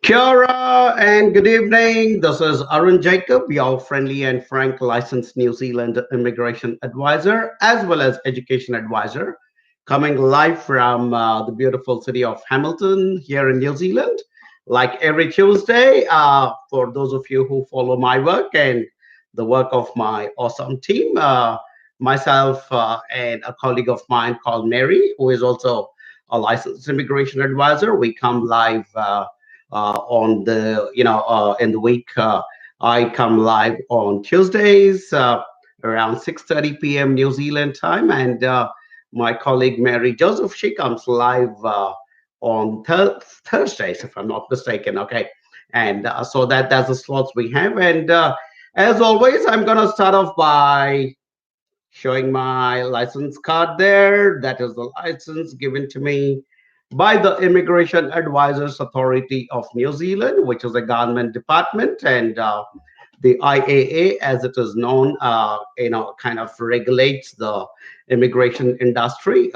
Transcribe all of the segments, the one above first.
Kia and good evening. This is Arun Jacob, your friendly and frank licensed New Zealand immigration advisor as well as education advisor, coming live from the beautiful city of Hamilton here in New Zealand. Like every Tuesday, for those of you who follow my work and the work of my awesome team, myself and a colleague of mine called Mary, who is also a licensed immigration advisor, we come live. On the in the week. I come live on Tuesdays around 6:30 p.m. New Zealand time, and my colleague Mary Joseph, she comes live on Thursdays, if I'm not mistaken. Okay, and so that's the slots we have. And as always, I'm gonna start off by showing my license card there. That is the license given to me by the Immigration Advisors Authority of New Zealand, which is a government department, and the IAA, as it is known, kind of regulates the immigration industry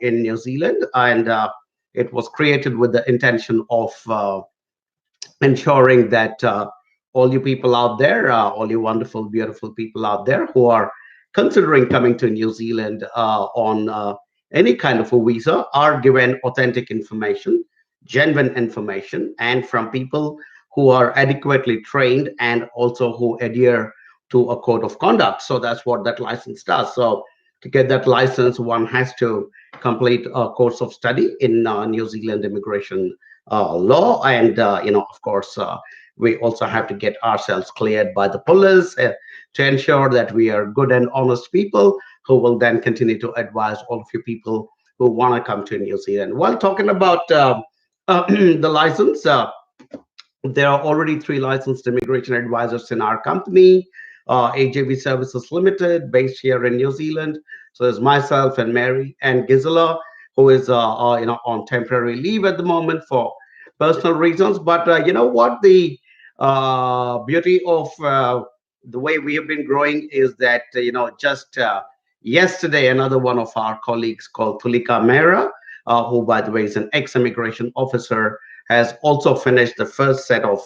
in New Zealand, and it was created with the intention of ensuring that all you people out there, all you wonderful, beautiful people out there who are considering coming to New Zealand on any kind of a visa are given authentic information, genuine information, and from people who are adequately trained and also who adhere to a code of conduct. So that's what that license does. So to get that license, one has to complete a course of study in New Zealand immigration law, and of course, we also have to get ourselves cleared by the police to ensure that we are good and honest people who will then continue to advise all of you people who want to come to New Zealand. While talking about the license, there are already three licensed immigration advisors in our company, AJV Services Limited, based here in New Zealand. So there's myself and Mary and Gisela, who is on temporary leave at the moment for personal reasons. But you know what? The beauty of the way we have been growing is that just yesterday, another one of our colleagues called Tulika Mehra, who by the way is an ex-immigration officer, has also finished the first set of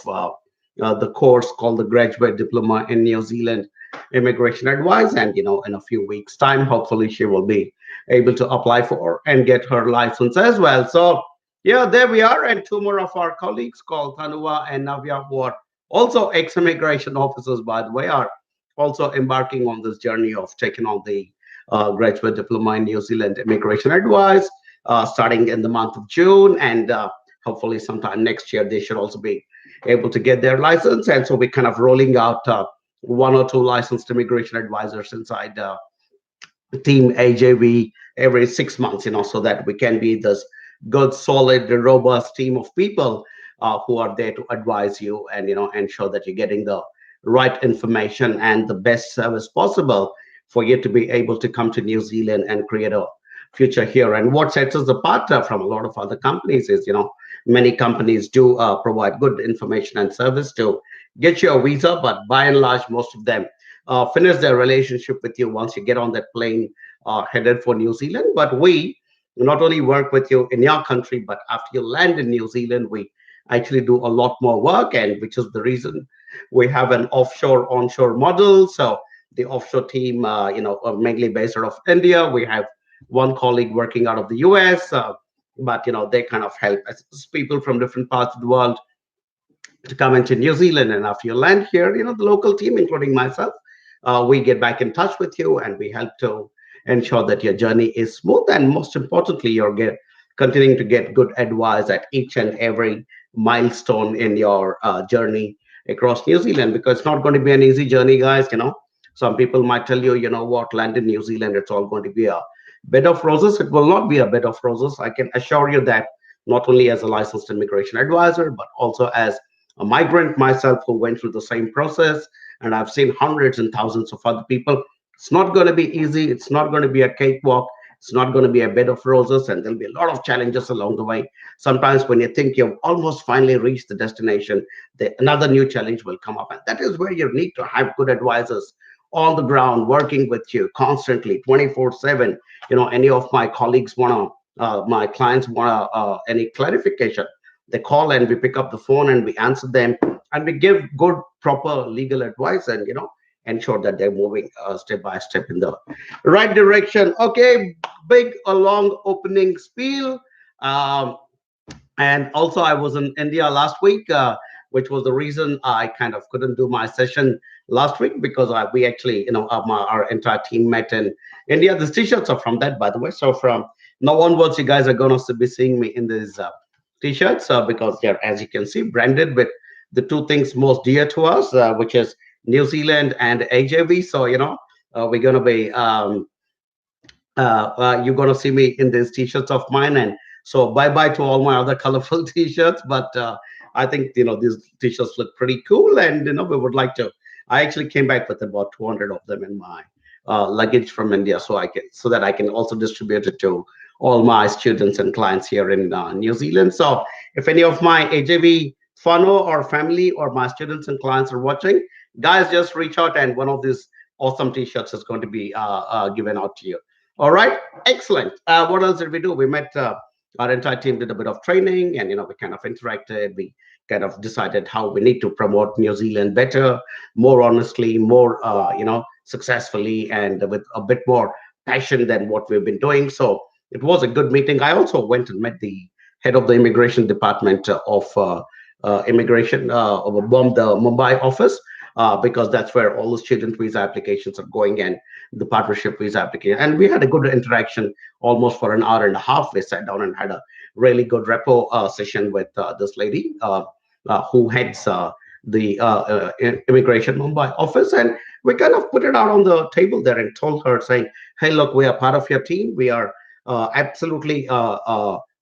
the course called the Graduate Diploma in New Zealand Immigration Advice. And in a few weeks' time, hopefully she will be able to apply for and get her license as well. So yeah, there we are. And two more of our colleagues called Tanua and Navya, who are also ex-immigration officers, by the way, are also embarking on this journey of taking on the Graduate Diploma in New Zealand Immigration Advice, starting in the month of June. And hopefully sometime next year, they should also be able to get their license. And so we're kind of rolling out one or two licensed immigration advisors inside team AJV every 6 months, so that we can be this good, solid, robust team of people who are there to advise you and ensure that you're getting the right information and the best service possible for you to be able to come to New Zealand and create a future here. And what sets us apart from a lot of other companies is, many companies do provide good information and service to get you a visa, but by and large, most of them finish their relationship with you once you get on that plane headed for New Zealand. But we not only work with you in your country, but after you land in New Zealand, we actually do a lot more work, and which is the reason we have an offshore onshore model. So the offshore team, are mainly based out of India. We have one colleague working out of the US, but they kind of help us, people from different parts of the world to come into New Zealand. And after you land here, the local team, including myself, we get back in touch with you and we help to ensure that your journey is smooth. And most importantly, continuing to get good advice at each and every milestone in your journey across New Zealand, because it's not going to be an easy journey, guys. Some people might tell you, what, land in New Zealand, it's all going to be a bed of roses. It will not be a bed of roses. I can assure you that, not only as a licensed immigration advisor, but also as a migrant myself who went through the same process. And I've seen hundreds and thousands of other people. It's not going to be easy. It's not going to be a cakewalk. It's not going to be a bed of roses, and there'll be a lot of challenges along the way. Sometimes when you think you've almost finally reached the destination, another new challenge will come up. And that is where you need to have good advisors on the ground working with you constantly, 24/7. Any of my colleagues want to, my clients want any clarification They call and we pick up the phone and we answer them, and we give good, proper legal advice, and ensure that they're moving step by step in the right direction. Okay, big, a long opening spiel. Um, and also, I was in India last week, which was the reason I kind of couldn't do my session last week, because we actually, our entire team met in India. The t-shirts are from that, by the way. So from now onwards, you guys are going to be seeing me in these t-shirts, because they're, as you can see, branded with the two things most dear to us, which is New Zealand and AJV. So we're going to be you're going to see me in these t-shirts of mine. And so bye bye to all my other colorful t-shirts, but I think these t-shirts look pretty cool, and we would like to. I actually came back with about 200 of them in my luggage from India, so that I can also distribute it to all my students and clients here in New Zealand. So if any of my AJV funnel or family or my students and clients are watching, guys, just reach out, and one of these awesome t-shirts is going to be given out to you. All right, excellent. What else did we do? We met, our entire team did a bit of training, and we kind of interacted. We kind of decided how we need to promote New Zealand better, more honestly, more successfully, and with a bit more passion than what we've been doing. So it was a good meeting. I also went and met the head of the immigration department of immigration of the Mumbai office, because that's where all the student visa applications are going, and the partnership visa application. And we had a good interaction almost for an hour and a half. We sat down and had a really good repo session with this lady who heads the immigration Mumbai office. And we kind of put it out on the table there and told her, saying, hey, look, we are part of your team. We are absolutely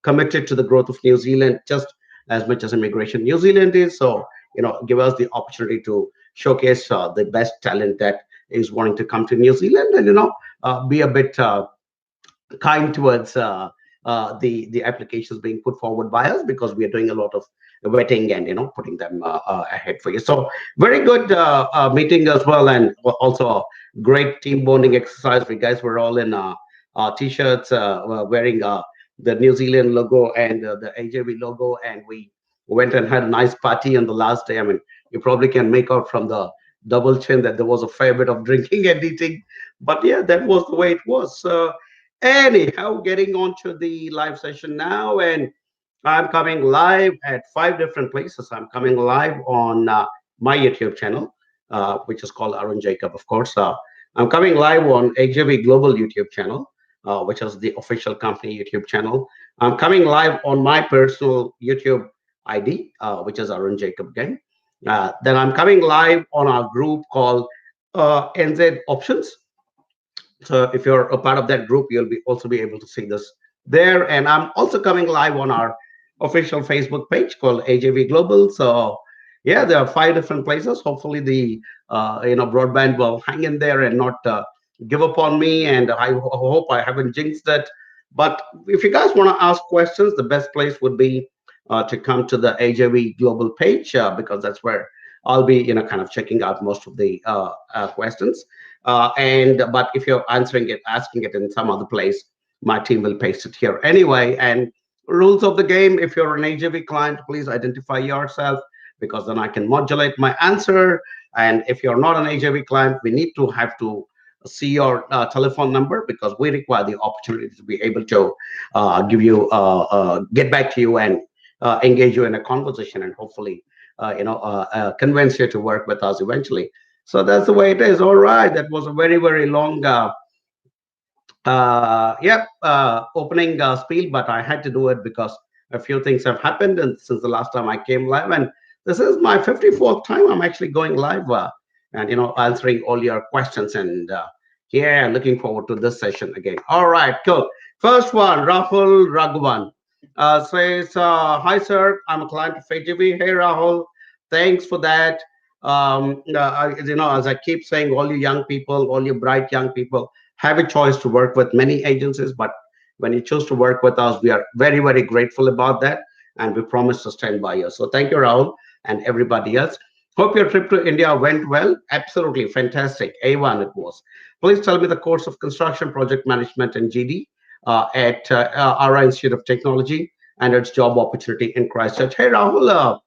committed to the growth of New Zealand just as much as immigration New Zealand is. So, give us the opportunity to showcase the best talent that is wanting to come to New Zealand, and be a bit kind towards the applications being put forward by us, because we are doing a lot of vetting and putting them ahead for you. So very good meeting as well, and also a great team bonding exercise. We guys were all in t-shirts, wearing the New Zealand logo and the AJV logo, and we went and had a nice party on the last day. I mean, you probably can make out from the double chin that there was a fair bit of drinking and eating, but yeah, that was the way it was. Anyhow, getting on to the live session now, and I'm coming live at 5 different places. I'm coming live on my YouTube channel, which is called Arun Jacob, of course. I'm coming live on AJV Global YouTube channel, which is the official company YouTube channel. I'm coming live on my personal YouTube ID, which is Arun Jacob again. Then I'm coming live on our group called NZ Options. So if you're a part of that group, you'll be also be able to see this there. And I'm also coming live on our official Facebook page called AJV Global. So yeah, there are 5 different places. Hopefully the broadband will hang in there and not give up on me. And I hope I haven't jinxed it. But if you guys want to ask questions, the best place would be to come to the AJV Global page, because that's where I'll be, kind of checking out most of the questions. And but if you're asking it in some other place, my team will paste it here anyway. And rules of the game: if you're an AJV client, please identify yourself, because then I can modulate my answer. And if you're not an AJV client, we need to have to see your telephone number, because we require the opportunity to be able to give you get back to you and engage you in a conversation, and hopefully convince you to work with us eventually. So that's the way it is. All right, that was a very, very long opening spiel, but I had to do it because a few things have happened, and since the last time I came live, and this is my 54th time I'm actually going live, and answering all your questions. And yeah, looking forward to this session again. All right, cool. First one, Rahul Raghavan says, "Hi sir, I'm a client of AGV. Hey Rahul, thanks for that. As I keep saying, all you young people, all you bright young people, have a choice to work with many agencies, but when you choose to work with us, we are very, very grateful about that, and we promise to stand by you. So thank you, Rahul, and everybody else. Hope your trip to India went well. Absolutely fantastic. A1 it was. Please tell me the course of construction project management and GD at our Institute of Technology. and its job opportunity in Christchurch. Hey, Rahul,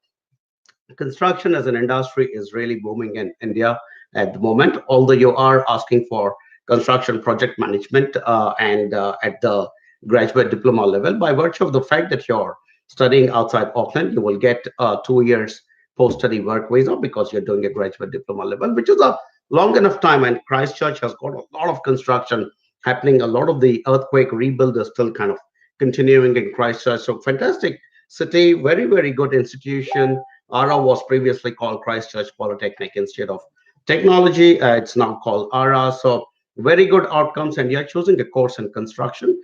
construction as an industry is really booming in India at the moment. Although you are asking for construction project management and at the graduate diploma level, by virtue of the fact that you're studying outside Auckland, you will get 2 years post-study work visa because you're doing a graduate diploma level, which is a long enough time. And Christchurch has got a lot of construction happening. A lot of the earthquake rebuild is still kind of continuing in Christchurch. So fantastic city, very, very good institution. ARA was previously called Christchurch Polytechnic Institute of Technology. It's now called ARA. So very good outcomes, and you're choosing a course in construction,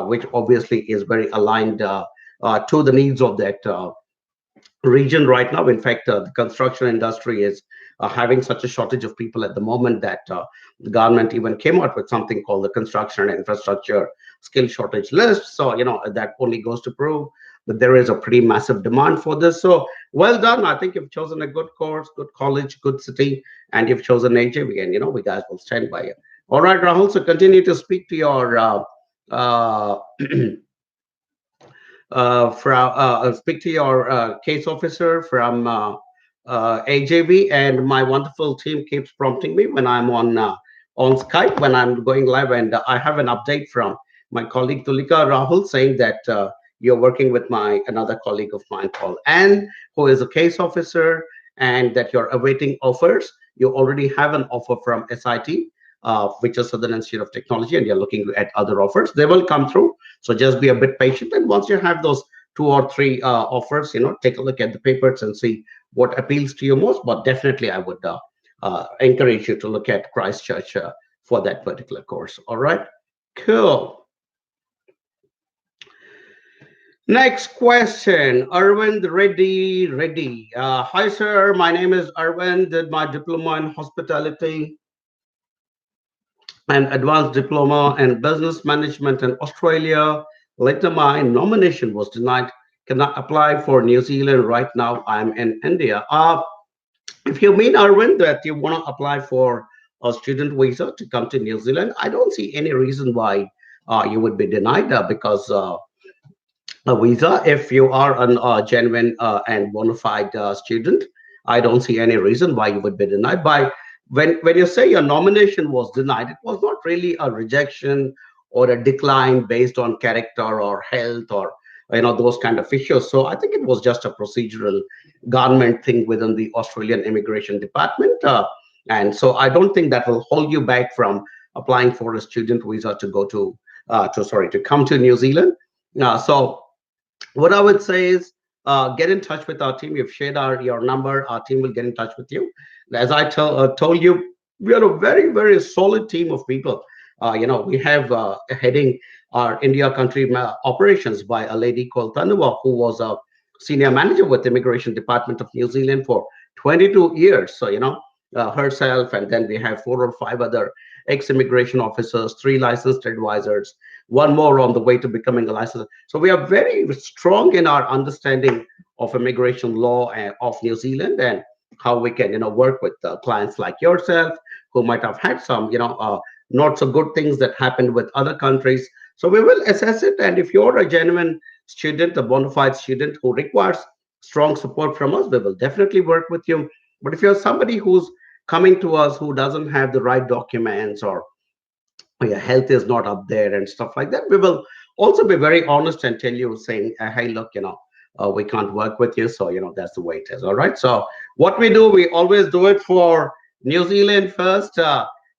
which obviously is very aligned to the needs of that region right now. In fact, the construction industry is having such a shortage of people at the moment that the government even came out with something called the construction and infrastructure skill shortage list. So, that only goes to prove that there is a pretty massive demand for this. So, well done. I think you've chosen a good course, good college, good city, and you've chosen AJB, and, we guys will stand by you. All right, Rahul. So, continue to speak to your uh, speak to your case officer from AJB, and my wonderful team keeps prompting me when I'm on Skype when I'm going live, and I have an update from my colleague Tulika Rahul saying that you're working with my another colleague of mine called Anne, who is a case officer, and that you're awaiting offers. You already have an offer from SIT. Which is Southern Institute of Technology, and you're looking at other offers. They will come through. So just be a bit patient. And once you have those two or three offers, take a look at the papers and see what appeals to you most. But definitely, I would encourage you to look at Christchurch for that particular course. All right. Cool. Next question, Arvind Reddy. Hi, sir. My name is Arvind. Did my diploma in hospitality and advanced diploma in business management in Australia. Later, my nomination was denied. Can I apply for New Zealand right now? I'm in India. If you mean, Arvind, that you want to apply for a student visa to come to New Zealand, I don't see any reason why you would be denied because a visa, if you are a genuine and bona fide student, I don't see any reason why you would be denied. By when you say your nomination was denied, it was not really a rejection or a decline based on character or health or those kind of issues. So I think it was just a procedural government thing within the Australian Immigration Department, and so I don't think that will hold you back from applying for a student visa to go to come to New Zealand. So what I would say is get in touch with our team. You've shared your number. Our team will get in touch with you. As I told you, we are a very, very solid team of people. We have heading our India country operations by a lady called Tanuva, who was a senior manager with Immigration Department of New Zealand for 22 years. So, herself, and then we have 4 or 5 other ex-immigration officers, 3 licensed advisors, one more on the way to becoming a licensed. So we are very strong in our understanding of immigration law of New Zealand and how we can, work with clients like yourself who might have had some, not so good things that happened with other countries. So we will assess it. And if you're a genuine student, a bona fide student who requires strong support from us, we will definitely work with you. But if you're somebody who's coming to us who doesn't have the right documents or your health is not up there and stuff like that, we will also be very honest and tell you saying, hey, look, we can't work with you. So, that's the way it is. All right. So what we do, we always do it for New Zealand first,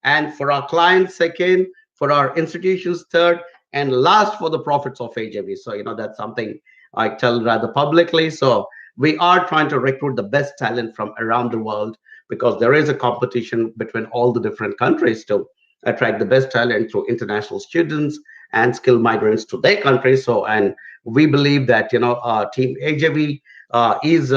and for our clients second, for our institutions third, and last for the profits of AJV. So, that's something I tell rather publicly. So we are trying to recruit the best talent from around the world because there is a competition between all the different countries to attract the best talent through international students and skilled migrants to their countries. So, and we believe that Team AJV is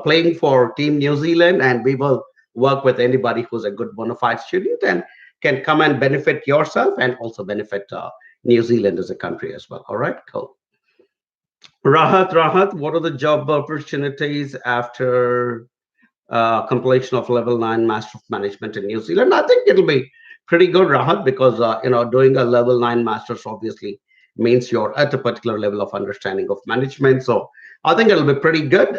playing for Team New Zealand, and we will work with anybody who's a good bona fide student and can come and benefit yourself and also benefit New Zealand as a country as well. All right, cool. Rahat, what are the job opportunities after completion of level 9 Master of Management in New Zealand? I think it'll be pretty good, Rahat, because doing a level 9 masters obviously means you're at a particular level of understanding of management. So I think it'll be pretty good.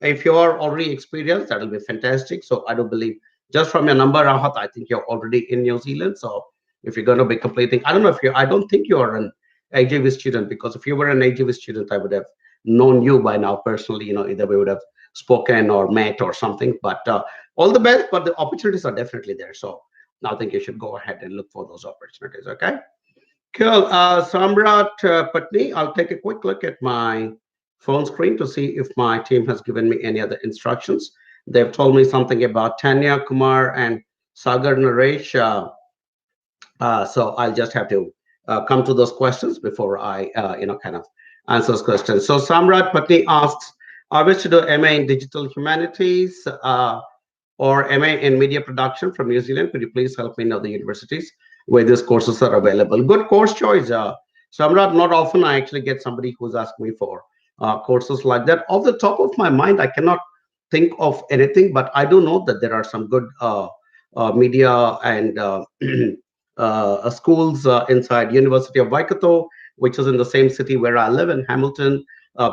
If you're already experienced, that'll be fantastic. So I do believe just from your number, Rahat, I think you're already in New Zealand. So if you're going to be completing, I don't know if you, I don't think you're an AJV student, because if you were an AJV student, I would have known you by now personally. Either we would have spoken or met or something. But all the best. But the opportunities are definitely there. So I think you should go ahead and look for those opportunities. Okay. Cool. Samrat Patni, I'll take a quick look at my phone screen to see if my team has given me any other instructions. They've told me something about Tanya Kumar and Sagar Naresh. So I'll just have to come to those questions before I, kind of answer those questions. So Samrat Patni asks, I wish to do MA in Digital Humanities. Or MA in Media Production from New Zealand. Could you please help me know the universities where these courses are available? Good course choice. So I'm not often I actually get somebody who's asked me for courses like that. Off the top of my mind, I cannot think of anything, but I do know that there are some good media and schools inside University of Waikato, which is in the same city where I live in Hamilton.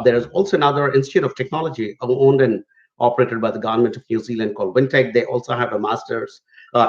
There is also another Institute of Technology owned and operated by the government of New Zealand called Wintech. They also have a master's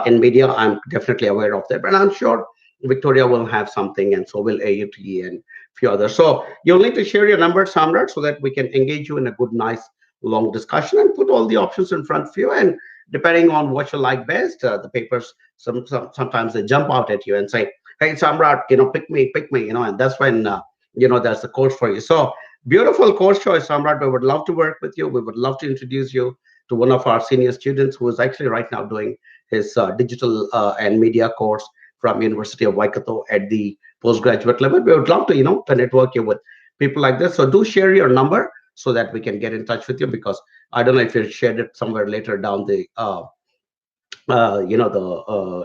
in media. I'm definitely aware of that, but I'm sure Victoria will have something, and so will AUT and a few others. So you'll need to share your number, Samrat, so that we can engage you in a good, nice, long discussion and put all the options in front of you. And depending on what you like best, the papers sometimes they jump out at you and say, "Hey, Samrat, pick me," and that's when that's the course for you. So beautiful course choice, Samrat. We would love to work with you. We would love to introduce you to one of our senior students who is actually right now doing his digital and media course from University of Waikato at the postgraduate level. We would love to, to network you with people like this. So do share your number so that we can get in touch with you, because I don't know if you shared it somewhere later down the,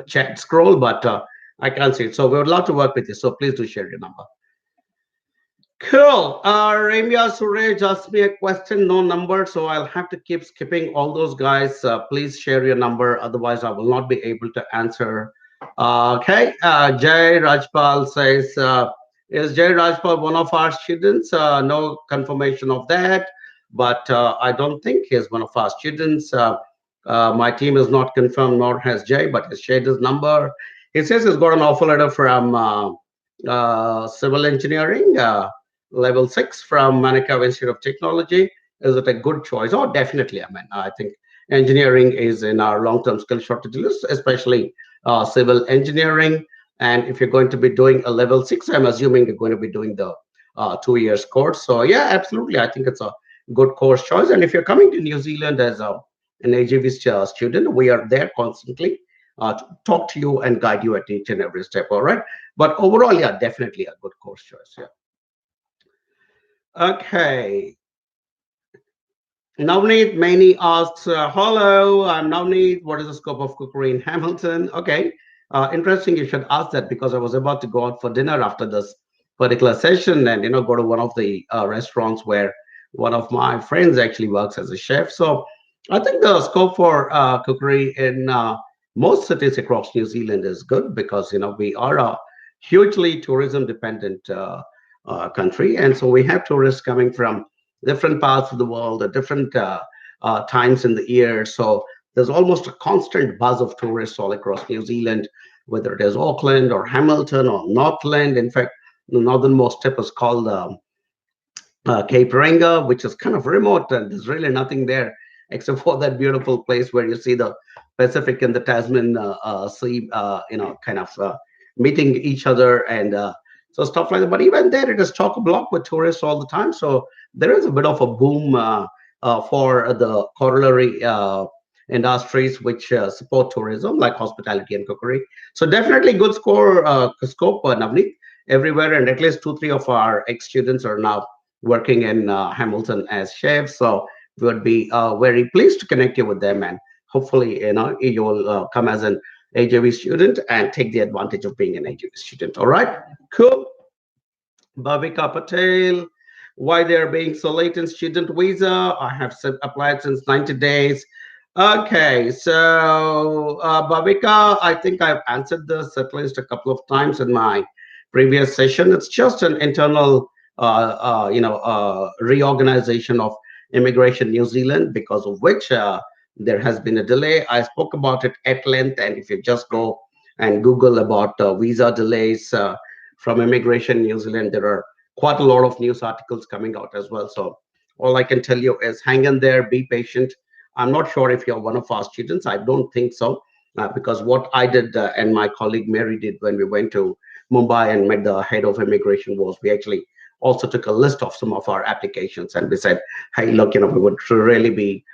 chat scroll, but I can't see it. So we would love to work with you. So please do share your number. Cool. Ramya Surej asked me a question, no number, so I'll have to keep skipping all those guys. Please share your number, otherwise I will not be able to answer. Okay. Jay Rajpal says, is Jay Rajpal one of our students? No confirmation of that, but I don't think he's one of our students. My team is not confirmed, nor has Jay, but he shared his number. He says he's got an offer letter from civil engineering. Level 6 from Manukau Institute of Technology. Is it a good choice? Oh, definitely. I mean, I think engineering is in our long-term skill shortage list, especially civil engineering. And if you're going to be doing a level 6, I'm assuming you're going to be doing the 2 years course. So yeah, absolutely. I think it's a good course choice. And if you're coming to New Zealand as an AGV student, we are there constantly to talk to you and guide you at each and every step. All right. But overall, yeah, definitely a good course choice. Yeah. Okay. Navneet Maini asks, hello, I'm Navneet. What is the scope of cookery in Hamilton? Okay. Interesting you should ask that, because I was about to go out for dinner after this particular session and, go to one of the restaurants where one of my friends actually works as a chef. So I think the scope for cookery in most cities across New Zealand is good, because, we are a hugely tourism dependent country. And so we have tourists coming from different parts of the world at different times in the year. So there's almost a constant buzz of tourists all across New Zealand, whether it is Auckland or Hamilton or Northland. In fact, the northernmost tip is called Cape Reinga, which is kind of remote, and there's really nothing there except for that beautiful place where you see the Pacific and the Tasman Sea, kind of meeting each other, and so stuff like that. But even there, it is chock a block with tourists all the time. So there is a bit of a boom for the corollary industries which support tourism, like hospitality and cookery. So definitely good scope, Navneet, everywhere, and at least 2, 3 of our ex-students are now working in Hamilton as chefs. So we would be very pleased to connect you with them, and hopefully, you will come as an AJV student and take the advantage of being an AJV student. All right, cool. Bhavika Patel, why they're being so late in student visa? I have applied since 90 days. Okay, so Bhavika, I think I've answered this at least a couple of times in my previous session. It's just an internal, reorganization of Immigration New Zealand, because of which there has been a delay. I spoke about it at length, and if you just go and Google about visa delays from Immigration New Zealand, there are quite a lot of news articles coming out as well. So all I can tell you is hang in there, be patient. I'm not sure if you're one of our students. I don't think so, because what I did and my colleague Mary did when we went to Mumbai and met the head of immigration was we actually also took a list of some of our applications, and we said, hey, look, we would really be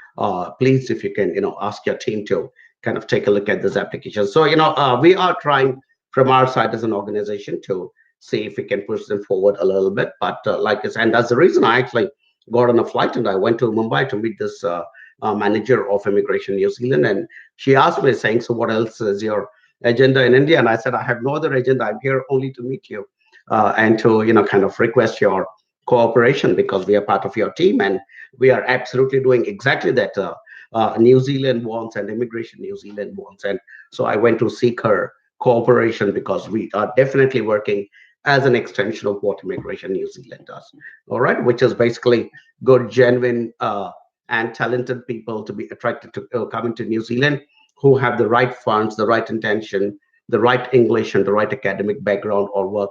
pleased if you can, ask your team to kind of take a look at this application. So, we are trying from our side as an organization to see if we can push them forward a little bit. But like I said, and that's the reason I actually got on a flight and I went to Mumbai to meet this manager of Immigration New Zealand. And she asked me, saying, so what else is your agenda in India? And I said, I have no other agenda. I'm here only to meet you and to, kind of request your cooperation, because we are part of your team and we are absolutely doing exactly that New Zealand wants and Immigration New Zealand wants. And so I went to seek her cooperation, because we are definitely working as an extension of what Immigration New Zealand does. All right, which is basically good, genuine, and talented people to be attracted to coming to New Zealand, who have the right funds, the right intention, the right English, and the right academic background or work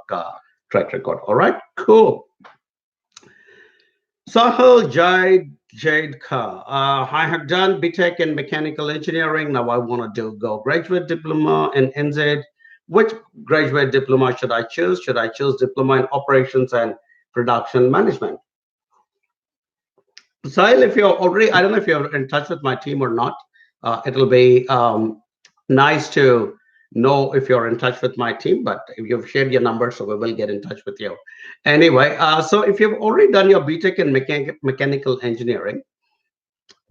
track record. All right, cool. Sahil Jade Kha. I have done BTech in mechanical engineering. Now I want to do go graduate diploma in NZ. Which graduate diploma should I choose? Should I choose diploma in operations and production management? Sahil, if you're already, I don't know if you're in touch with my team or not. It'll be nice to know if you're in touch with my team, but if you've shared your number, so we will get in touch with you. Anyway, so if you've already done your BTech in mechanical engineering,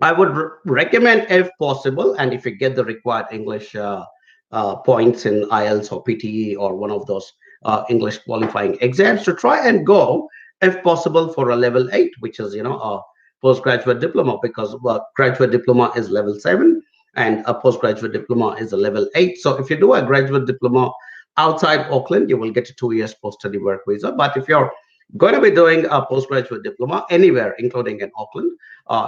I would recommend, if possible, and if you get the required English points in IELTS or PTE or one of those English qualifying exams, to try and go, if possible, for a level 8, which is, a postgraduate diploma, because graduate diploma is level 7 and a postgraduate diploma is a level 8. So if you do a graduate diploma outside Auckland, you will get a 2 years post-study work visa. But if you're going to be doing a postgraduate diploma anywhere, including in Auckland,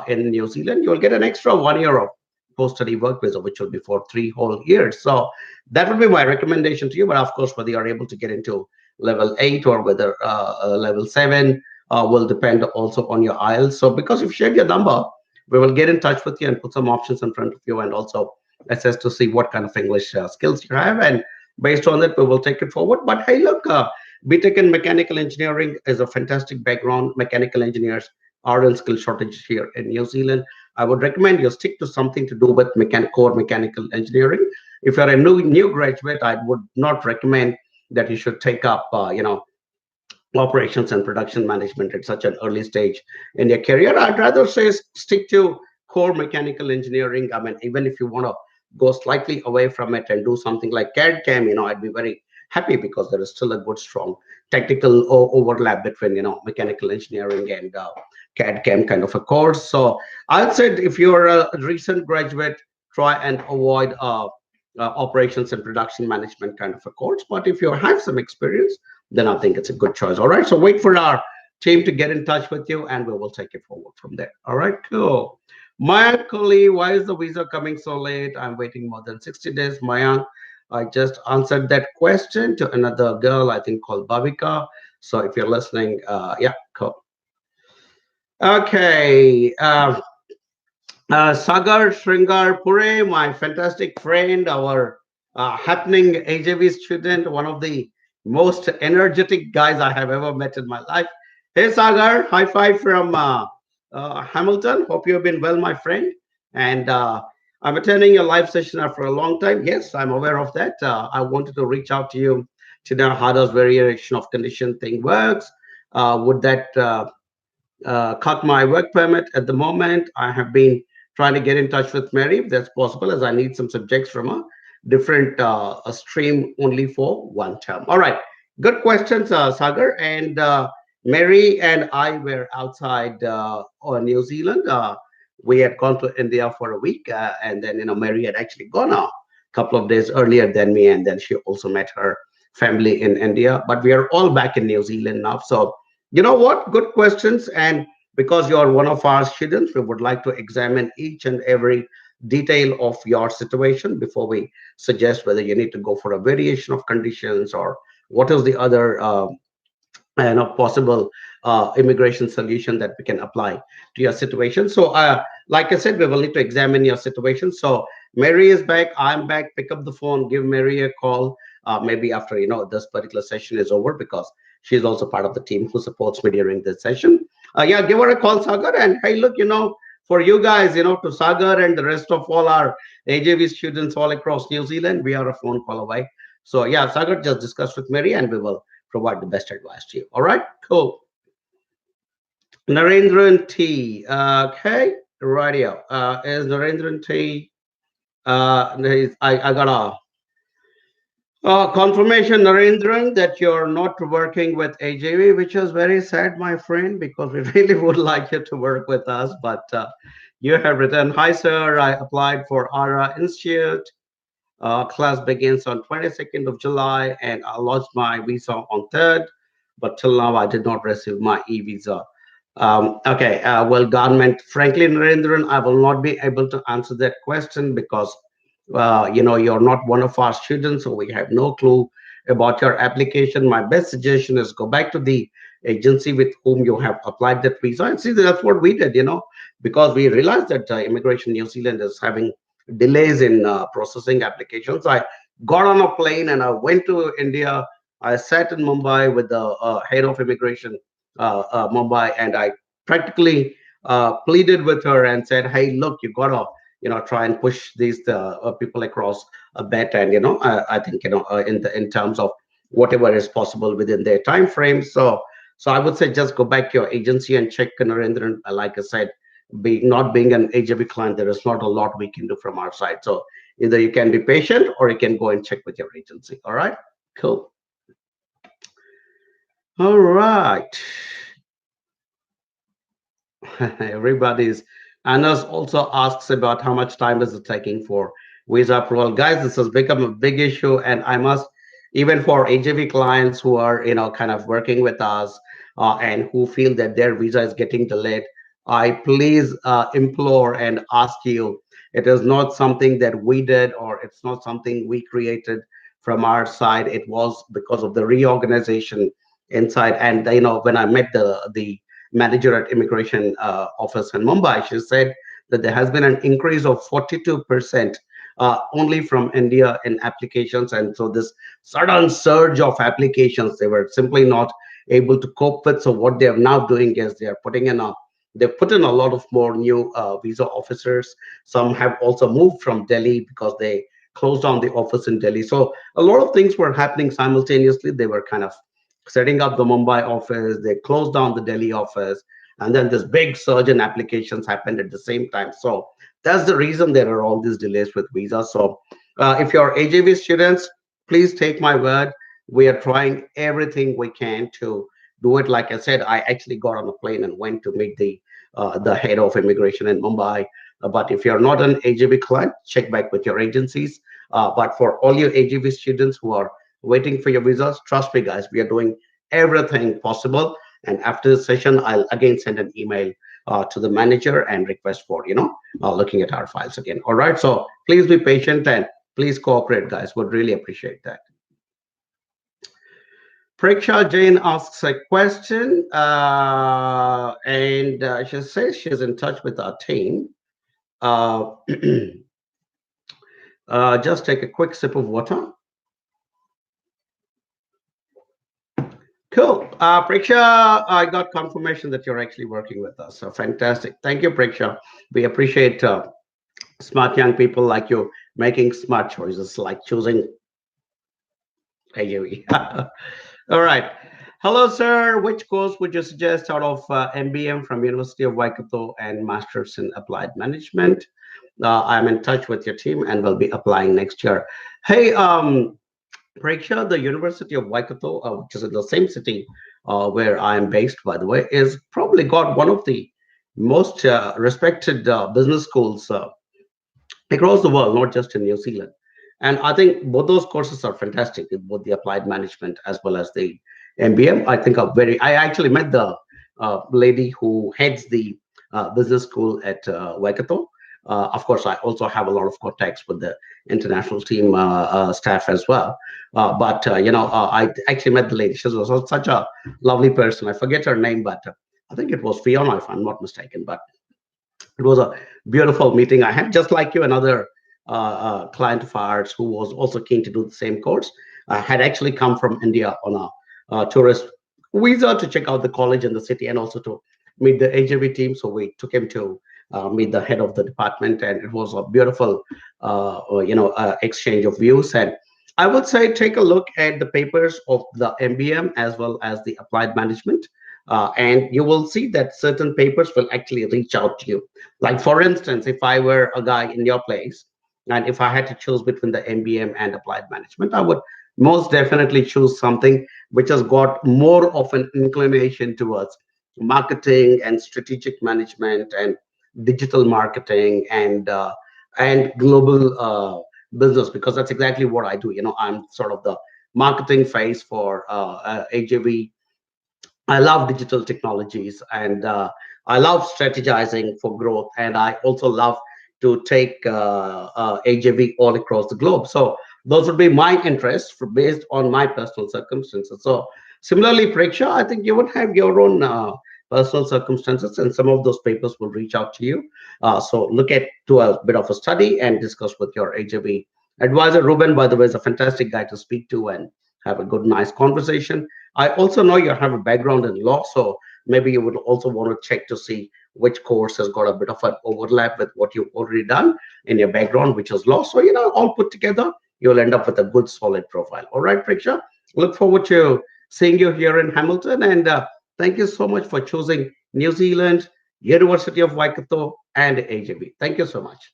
in New Zealand, you will get an extra 1 year of post-study work visa, which will be for 3 whole years. So that would be my recommendation to you. But of course, whether you are able to get into level 8 or whether level 7 will depend also on your IELTS. So because you've shared your number, we will get in touch with you and put some options in front of you, and also assess to see what kind of English skills you have. And based on that, we will take it forward. But hey, look, BTech in mechanical engineering is a fantastic background. Mechanical engineers are in skill shortage here in New Zealand. I would recommend you stick to something to do with core mechanical engineering. If you're a new graduate, I would not recommend that you should take up, operations and production management at such an early stage in your career. I'd rather say stick to core mechanical engineering. I mean, even if you want to go slightly away from it and do something like CAD CAM, I'd be very happy, because there is still a good, strong technical overlap between, mechanical engineering and CAD CAM kind of a course. So I'd say if you're a recent graduate, try and avoid operations and production management kind of a course. But if you have some experience, then I think it's a good choice. All right. So wait for our team to get in touch with you, and we will take it forward from there. All right. Cool. Mayank Kohli, why is the visa coming so late? I'm waiting more than 60 days. Mayank, I just answered that question to another girl, I think, called Bhavika. So if you're listening, yeah, cool. Okay. Sagar Sringar Pure, my fantastic friend, our happening AJV student, one of the most energetic guys I have ever met in my life. Hey, Sagar, high five from Hamilton. Hope you have been well, my friend. And I'm attending your live session after a long time. Yes, I'm aware of that. I wanted to reach out to you to know how does variation of condition thing works. Would that cut my work permit at the moment? I have been trying to get in touch with Mary if that's possible, as I need some subjects from a different stream only for one term. All right, good questions, Sagar. And Mary and I were outside New Zealand. We had gone to India for a week, and then Mary had actually gone a couple of days earlier than me, and then she also met her family in India, but we are all back in New Zealand now. So, you know what? Good questions. And because you're one of our students, we would like to examine each and every detail of your situation before we suggest whether you need to go for a variation of conditions or what is the other possible immigration solution that we can apply to your situation. So like I said, we will need to examine your situation. So Mary is back, I'm back. Pick up the phone, give Mary a call, maybe after this particular session is over, because she's also part of the team who supports me during this session. Yeah, give her a call, Sagar. And hey, look, for you guys, to Sagar and the rest of all our AJV students all across New Zealand, we are a phone call away. So yeah, Sagar, just discuss with Mary and we will provide the best advice to you. All right, cool. Narendran T. Okay, radio. Is Narendran T. I got a confirmation, Narendran, that you're not working with AJV, which is very sad, my friend, because we really would like you to work with us. But you have written, "Hi, sir. I applied for ARA Institute. Class begins on 22nd of July, and I lost my visa on 3rd, but till now I did not receive my e-visa." Okay, well, government, frankly, Narendran, I will not be able to answer that question because, you're not one of our students, so we have no clue about your application. My best suggestion is go back to the agency with whom you have applied that visa and see. That's what we did, because we realized that Immigration New Zealand is having delays in processing applications. I got on a plane and I went to India. I sat in Mumbai with the head of immigration, Mumbai, and I practically pleaded with her and said, "Hey, look, you gotta, try and push these people across a bit, and I think in terms of whatever is possible within their time frame." So I would say just go back to your agency and check, Narendran. Like I said, not being an AJB client, there is not a lot we can do from our side. So either you can be patient or you can go and check with your agency. All right, cool. All right. Everybody's Anas also asks about how much time is it taking for visa approval. Guys, this has become a big issue, and I must, even for AJV clients who are kind of working with us and who feel that their visa is getting delayed, I please implore and ask you, it is not something that we did or it's not something we created from our side. It was because of the reorganization inside. And when I met the manager at immigration office in Mumbai, she said that there has been an increase of 42% only from India in applications. And so this sudden surge of applications, they were simply not able to cope with. So what they are now doing is they've put in a lot of more new visa officers. Some have also moved from Delhi because they closed down the office in Delhi. So a lot of things were happening simultaneously. They were kind of setting up the Mumbai office, they closed down the Delhi office, and then this big surge in applications happened at the same time. So that's the reason there are all these delays with visas. So if you're AJV students, please take my word. We are trying everything we can to do it. Like I said, I actually got on a plane and went to meet the head of immigration in Mumbai. But if you're not an AJV client, check back with your agencies. But for all your AJV students who are waiting for your visas, trust me, guys, we are doing everything possible. And after the session, I'll again send an email to the manager and request for looking at our files again. All right. So please be patient and please cooperate, guys. Would really appreciate that. Preksha Jain asks a question, and she says she's in touch with our team. Uh, just take a quick sip of water. Cool. Preksha, I got confirmation that you're actually working with us. So fantastic. Thank you, Preksha. We appreciate smart young people like you making smart choices, like choosing AUE. All right. Hello, sir. Which course would you suggest out of MBM from University of Waikato and Masters in Applied Management? I'm in touch with your team and will be applying next year. Hey, Preksha, the University of Waikato, which is in the same city where I am based, by the way, is probably got one of the most respected business schools across the world, not just in New Zealand. And I think both those courses are fantastic, both the applied management as well as the MBM. I think are very. I actually met the lady who heads the business school at Waikato. Of course, I also have a lot of contacts with the international team staff as well. But I actually met the lady. She was such a lovely person. I forget her name, but I think it was Fiona, if I'm not mistaken. But it was a beautiful meeting I had, just like you. Another client of ours who was also keen to do the same course had actually come from India on a tourist visa to check out the college and the city, and also to meet the AJV team. So we took him to meet the head of the department, and it was a beautiful, exchange of views. And I would say take a look at the papers of the MBM as well as the applied management. And you will see that certain papers will actually reach out to you. Like, for instance, if I were a guy in your place, and if I had to choose between the MBM and applied management, I would most definitely choose something which has got more of an inclination towards marketing and strategic management and digital marketing and global business, because that's exactly what I do. I'm sort of the marketing face for AJV. I love digital technologies, and I love strategizing for growth. And I also love to take AJV all across the globe. So those would be my interests based on my personal circumstances. So similarly, Preksha, I think you would have your own personal circumstances, and some of those papers will reach out to you. So look at to a bit of a study and discuss with your AJV advisor. Ruben, by the way, is a fantastic guy to speak to and have a good, nice conversation. I also know you have a background in law, so maybe you would also want to check to see which course has got a bit of an overlap with what you've already done in your background, which is law. So, all put together, you'll end up with a good, solid profile. All right, Preksha, look forward to seeing you here in Hamilton. And thank you so much for choosing New Zealand, University of Waikato, and AJB. Thank you so much.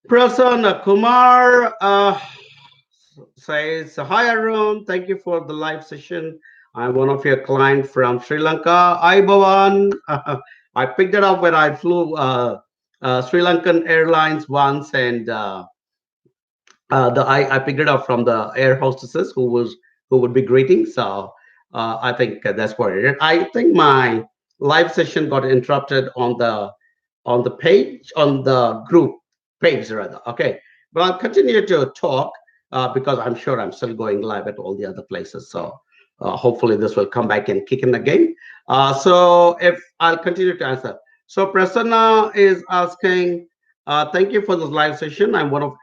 Prasanna Kumar says, "Hi Arun, thank you for the live session. I'm one of your clients from Sri Lanka. Hi Bhavan." I picked it up when I flew Sri Lankan Airlines once, and I picked it up from the air hostesses who would be greeting. So I think that's what it is. I think my live session got interrupted on the page, on the group page rather. Okay, but I'll continue to talk because I'm sure I'm still going live at all the other places. So hopefully this will come back and kick in again. So if I'll continue to answer. So Prasanna is asking, thank you for this live session. I'm one of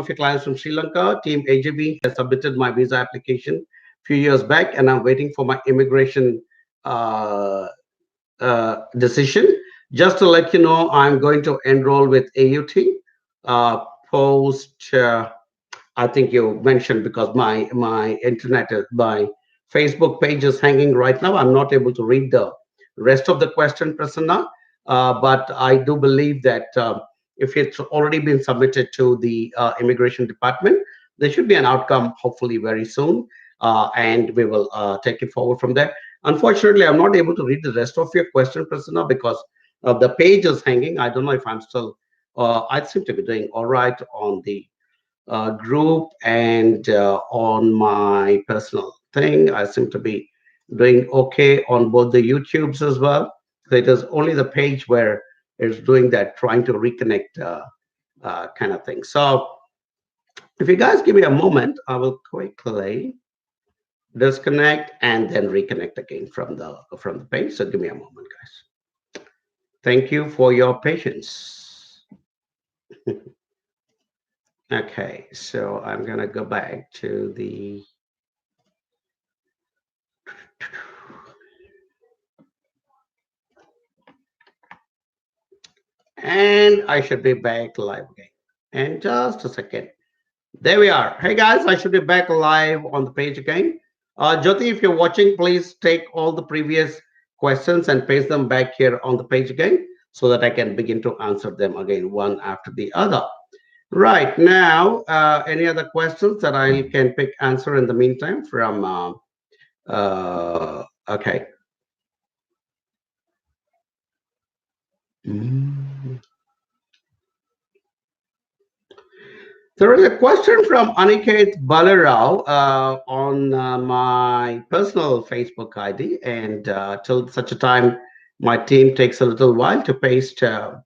your clients from Sri Lanka. Team AJB has submitted my visa application a few years back, and I'm waiting for my immigration uh, decision. Just to let you know, I'm going to enroll with AUT post. I think you mentioned, because my internet my Facebook page is hanging right now. I'm not able to read the rest of the question, Prasanna. But I do believe that if it's already been submitted to the immigration department, there should be an outcome hopefully very soon, and we will take it forward from there. Unfortunately, I'm not able to read the rest of your question, Prasanna, because the page is hanging. I don't know if I'm still. I seem to be doing all right on the group, and on my personal thing, I seem to be doing okay on both the YouTubes as well. So it is only the page where it's doing that, trying to reconnect kind of thing. So if you guys give me a moment, I will quickly disconnect and then reconnect again from the page. So give me a moment, guys. Thank you for your patience. Okay, so I'm gonna go back to the and I should be back live again. And just a second. There we are. Hey guys, I should be back live on the page again. Jyoti, if you're watching, please take all the previous questions and paste them back here on the page again so that I can begin to answer them again one after the other. Right now, any other questions that I can pick answer in the meantime from okay. Mm. There is a question from Aniket Balarao on my personal Facebook ID, and till such a time my team takes a little while to paste the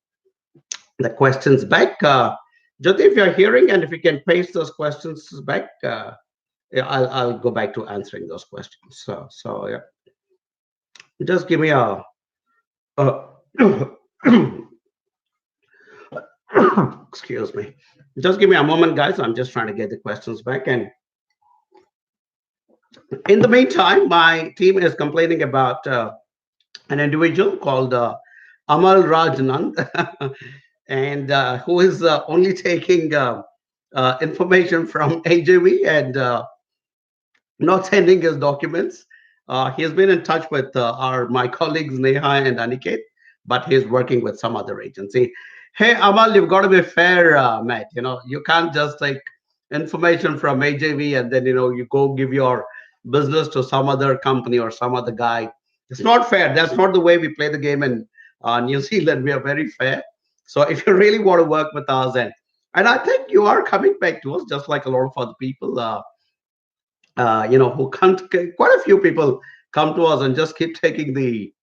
questions back. Jyoti, if you're hearing and if you can paste those questions back, yeah, I'll go back to answering those questions. So yeah, just give me a excuse me. Just give me a moment, guys. I'm just trying to get the questions back. And in the meantime, my team is complaining about an individual called Amal Rajnand, and who is only taking information from AJV and not sending his documents. He has been in touch with our my colleagues Neha and Aniket, but he's working with some other agency. Hey Amal, you've got to be fair, Matt. You can't just take information from AJV and then you go give your business to some other company or some other guy. It's not fair. That's not the way we play the game in New Zealand. We are very fair. So if you really want to work with us, and I think you are coming back to us just like a lot of other people. Who can't, quite a few people come to us and just keep taking the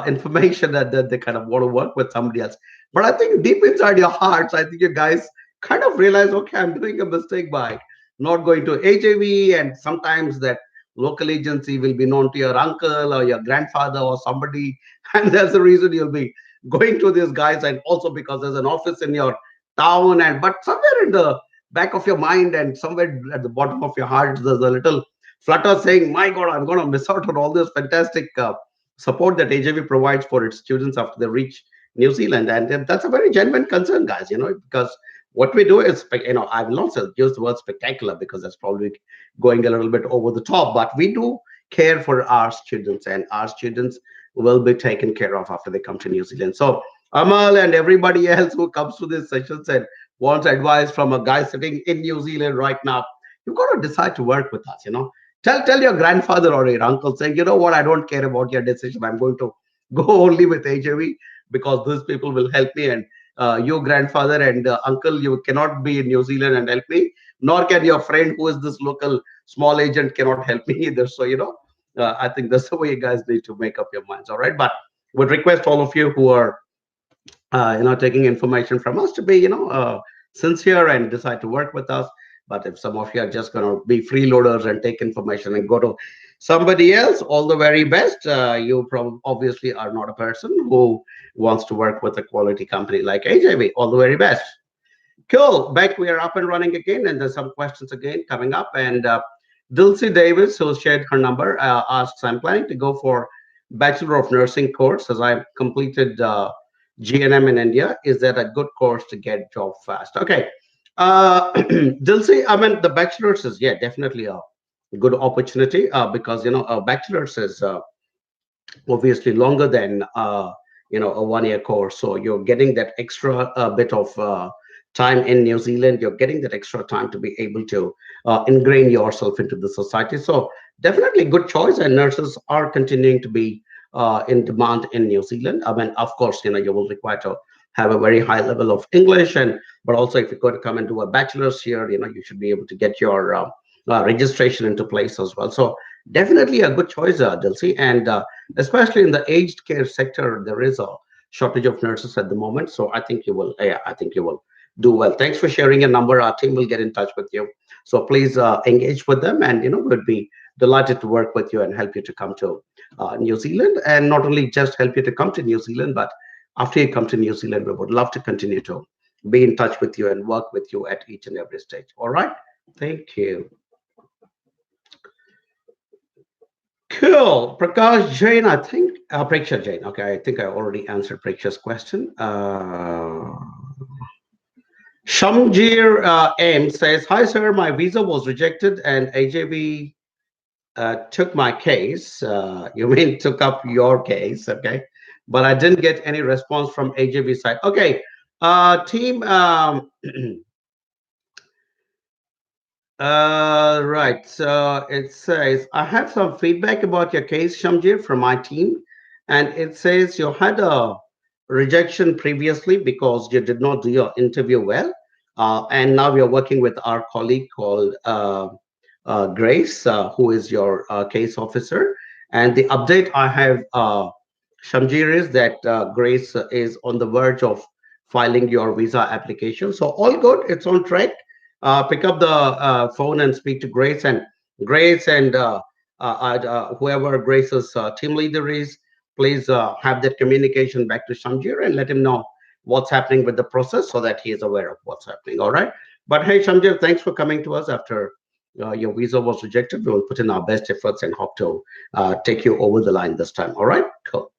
information that they kind of want to work with somebody else. But I think deep inside your hearts, I think you guys kind of realize, okay, I'm doing a mistake by not going to HAV, and sometimes that local agency will be known to your uncle or your grandfather or somebody, and that's the reason you'll be going to these guys, and also because there's an office in your town, and but somewhere in the back of your mind and somewhere at the bottom of your heart there's a little flutter saying, my god, I'm going to miss out on all this fantastic support that AJV provides for its students after they reach New Zealand. And that's a very genuine concern, guys, because what we do is I will not use the word spectacular because that's probably going a little bit over the top, but we do care for our students, and our students will be taken care of after they come to New Zealand. So Amal and everybody else who comes to these sessions and wants advice from a guy sitting in New Zealand right now, you've got to decide to work with us. Tell your grandfather or your uncle saying, you know what, I don't care about your decision. I'm going to go only with HAV because these people will help me. And your grandfather and uncle, you cannot be in New Zealand and help me, nor can your friend who is this local small agent cannot help me either. So, I think that's the way you guys need to make up your minds. All right. But would request all of you who are taking information from us to be, sincere and decide to work with us. But if some of you are just going to be freeloaders and take information and go to somebody else, all the very best. You obviously are not a person who wants to work with a quality company like AJV. All the very best. Cool. Back, we are up and running again, and there's some questions again coming up. And Dulcie Davis, who shared her number, asks, I'm planning to go for Bachelor of Nursing course as I've completed GNM in India. Is that a good course to get job fast? Okay. Dulcie, I mean, the bachelor's is, yeah, definitely a good opportunity because, a bachelor's is obviously longer than a 1 year course, so you're getting that extra bit of time in New Zealand. You're getting that extra time to be able to ingrain yourself into the society. So definitely good choice, and nurses are continuing to be in demand in New Zealand. I mean, of course, you will require to have a very high level of English, and but also if you're going to come and do a bachelor's here, you should be able to get your registration into place as well. So definitely a good choice, Dulcie, and especially in the aged care sector, there is a shortage of nurses at the moment. So I think you will do well. Thanks for sharing your number. Our team will get in touch with you. So please engage with them, and we'd be delighted to work with you and help you to come to New Zealand, and not only just help you to come to New Zealand, but after you come to New Zealand, we would love to continue to be in touch with you and work with you at each and every stage. All right. Thank you. Cool. Prakash Jain, I think, Preksha Jain. Okay, I think I already answered Preksha's question. Shamjir M says, hi, sir, my visa was rejected and AJB took my case. You mean took up your case, okay? But I didn't get any response from AJB side. Okay, team, right. So it says, I have some feedback about your case, Shamjir, from my team. And it says you had a rejection previously because you did not do your interview well. And now we are working with our colleague called Grace, who is your case officer. And the update I have, Shamjir, is that Grace is on the verge of filing your visa application. So all good, it's on track. Pick up the phone and speak to Grace, and whoever Grace's team leader is, please have that communication back to Shamjir and let him know what's happening with the process so that he is aware of what's happening. All right. But hey, Shamjir, thanks for coming to us after your visa was rejected. We will put in our best efforts and hope to take you over the line this time. All right. Cool.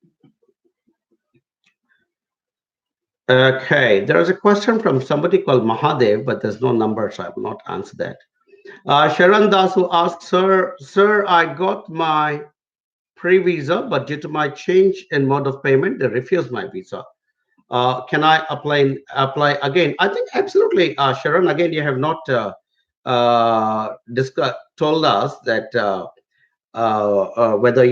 Okay. There is a question from somebody called Mahadev, but there's no number, so I will not answer that. Sharon Das, who asks, sir, I got my pre-visa, but due to my change in mode of payment, they refused my visa. Can I apply again? I think absolutely, Sharon. Again, you have not told us that whether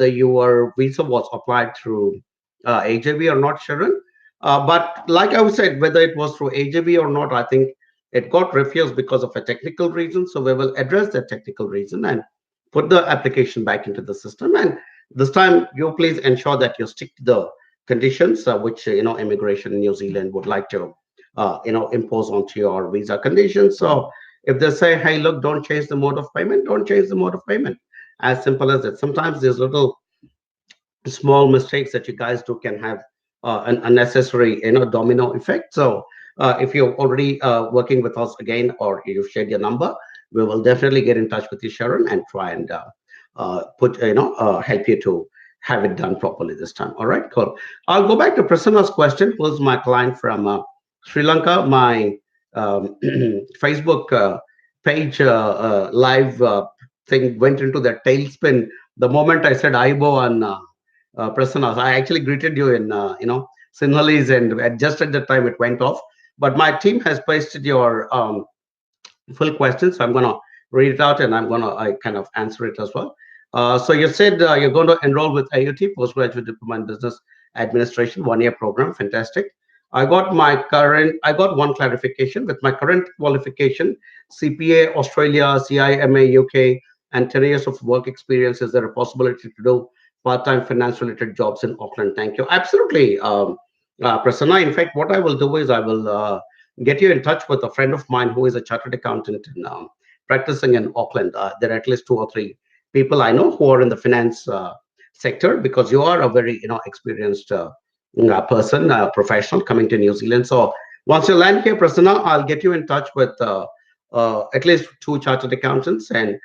your visa was applied through AJB or not, Sharon. But like I said, whether it was through AJB or not, I think it got refused because of a technical reason. So we will address that technical reason and put the application back into the system. And this time, you please ensure that you stick to the conditions which immigration in New Zealand would like to impose onto your visa conditions. So if they say, hey, look, don't change the mode of payment, don't change the mode of payment. As simple as it. Sometimes these little small mistakes that you guys do can have an unnecessary domino effect. So if you're already working with us again, or you've shared your number, we will definitely get in touch with you, Sharon, and try and help you to have it done properly this time. All right, cool. I'll go back to Prasanna's question. Who's my client from Sri Lanka? My Facebook page live thing went into that tailspin the moment I said Aibo on Prasanna. I actually greeted you in Sinhalese, and just at the time it went off. But my team has pasted your full question, so I'm going to read it out and I'm going to kind of answer it as well. So you said you're going to enroll with AUT, Postgraduate Diploma in Business Administration, 1-year program. Fantastic. I got one clarification. With my current qualification, CPA, Australia, CIMA, UK, and 10 years of work experience, is there a possibility to do part-time finance-related jobs in Auckland? Thank you. Absolutely, Prasanna. In fact, what I will do is I will get you in touch with a friend of mine who is a chartered accountant in, practicing in Auckland. There are at least 2 or 3 people I know who are in the finance sector, because you are a very experienced person, professional coming to New Zealand. So once you land here, Prasanna, I'll get you in touch with at least 2 chartered accountants, and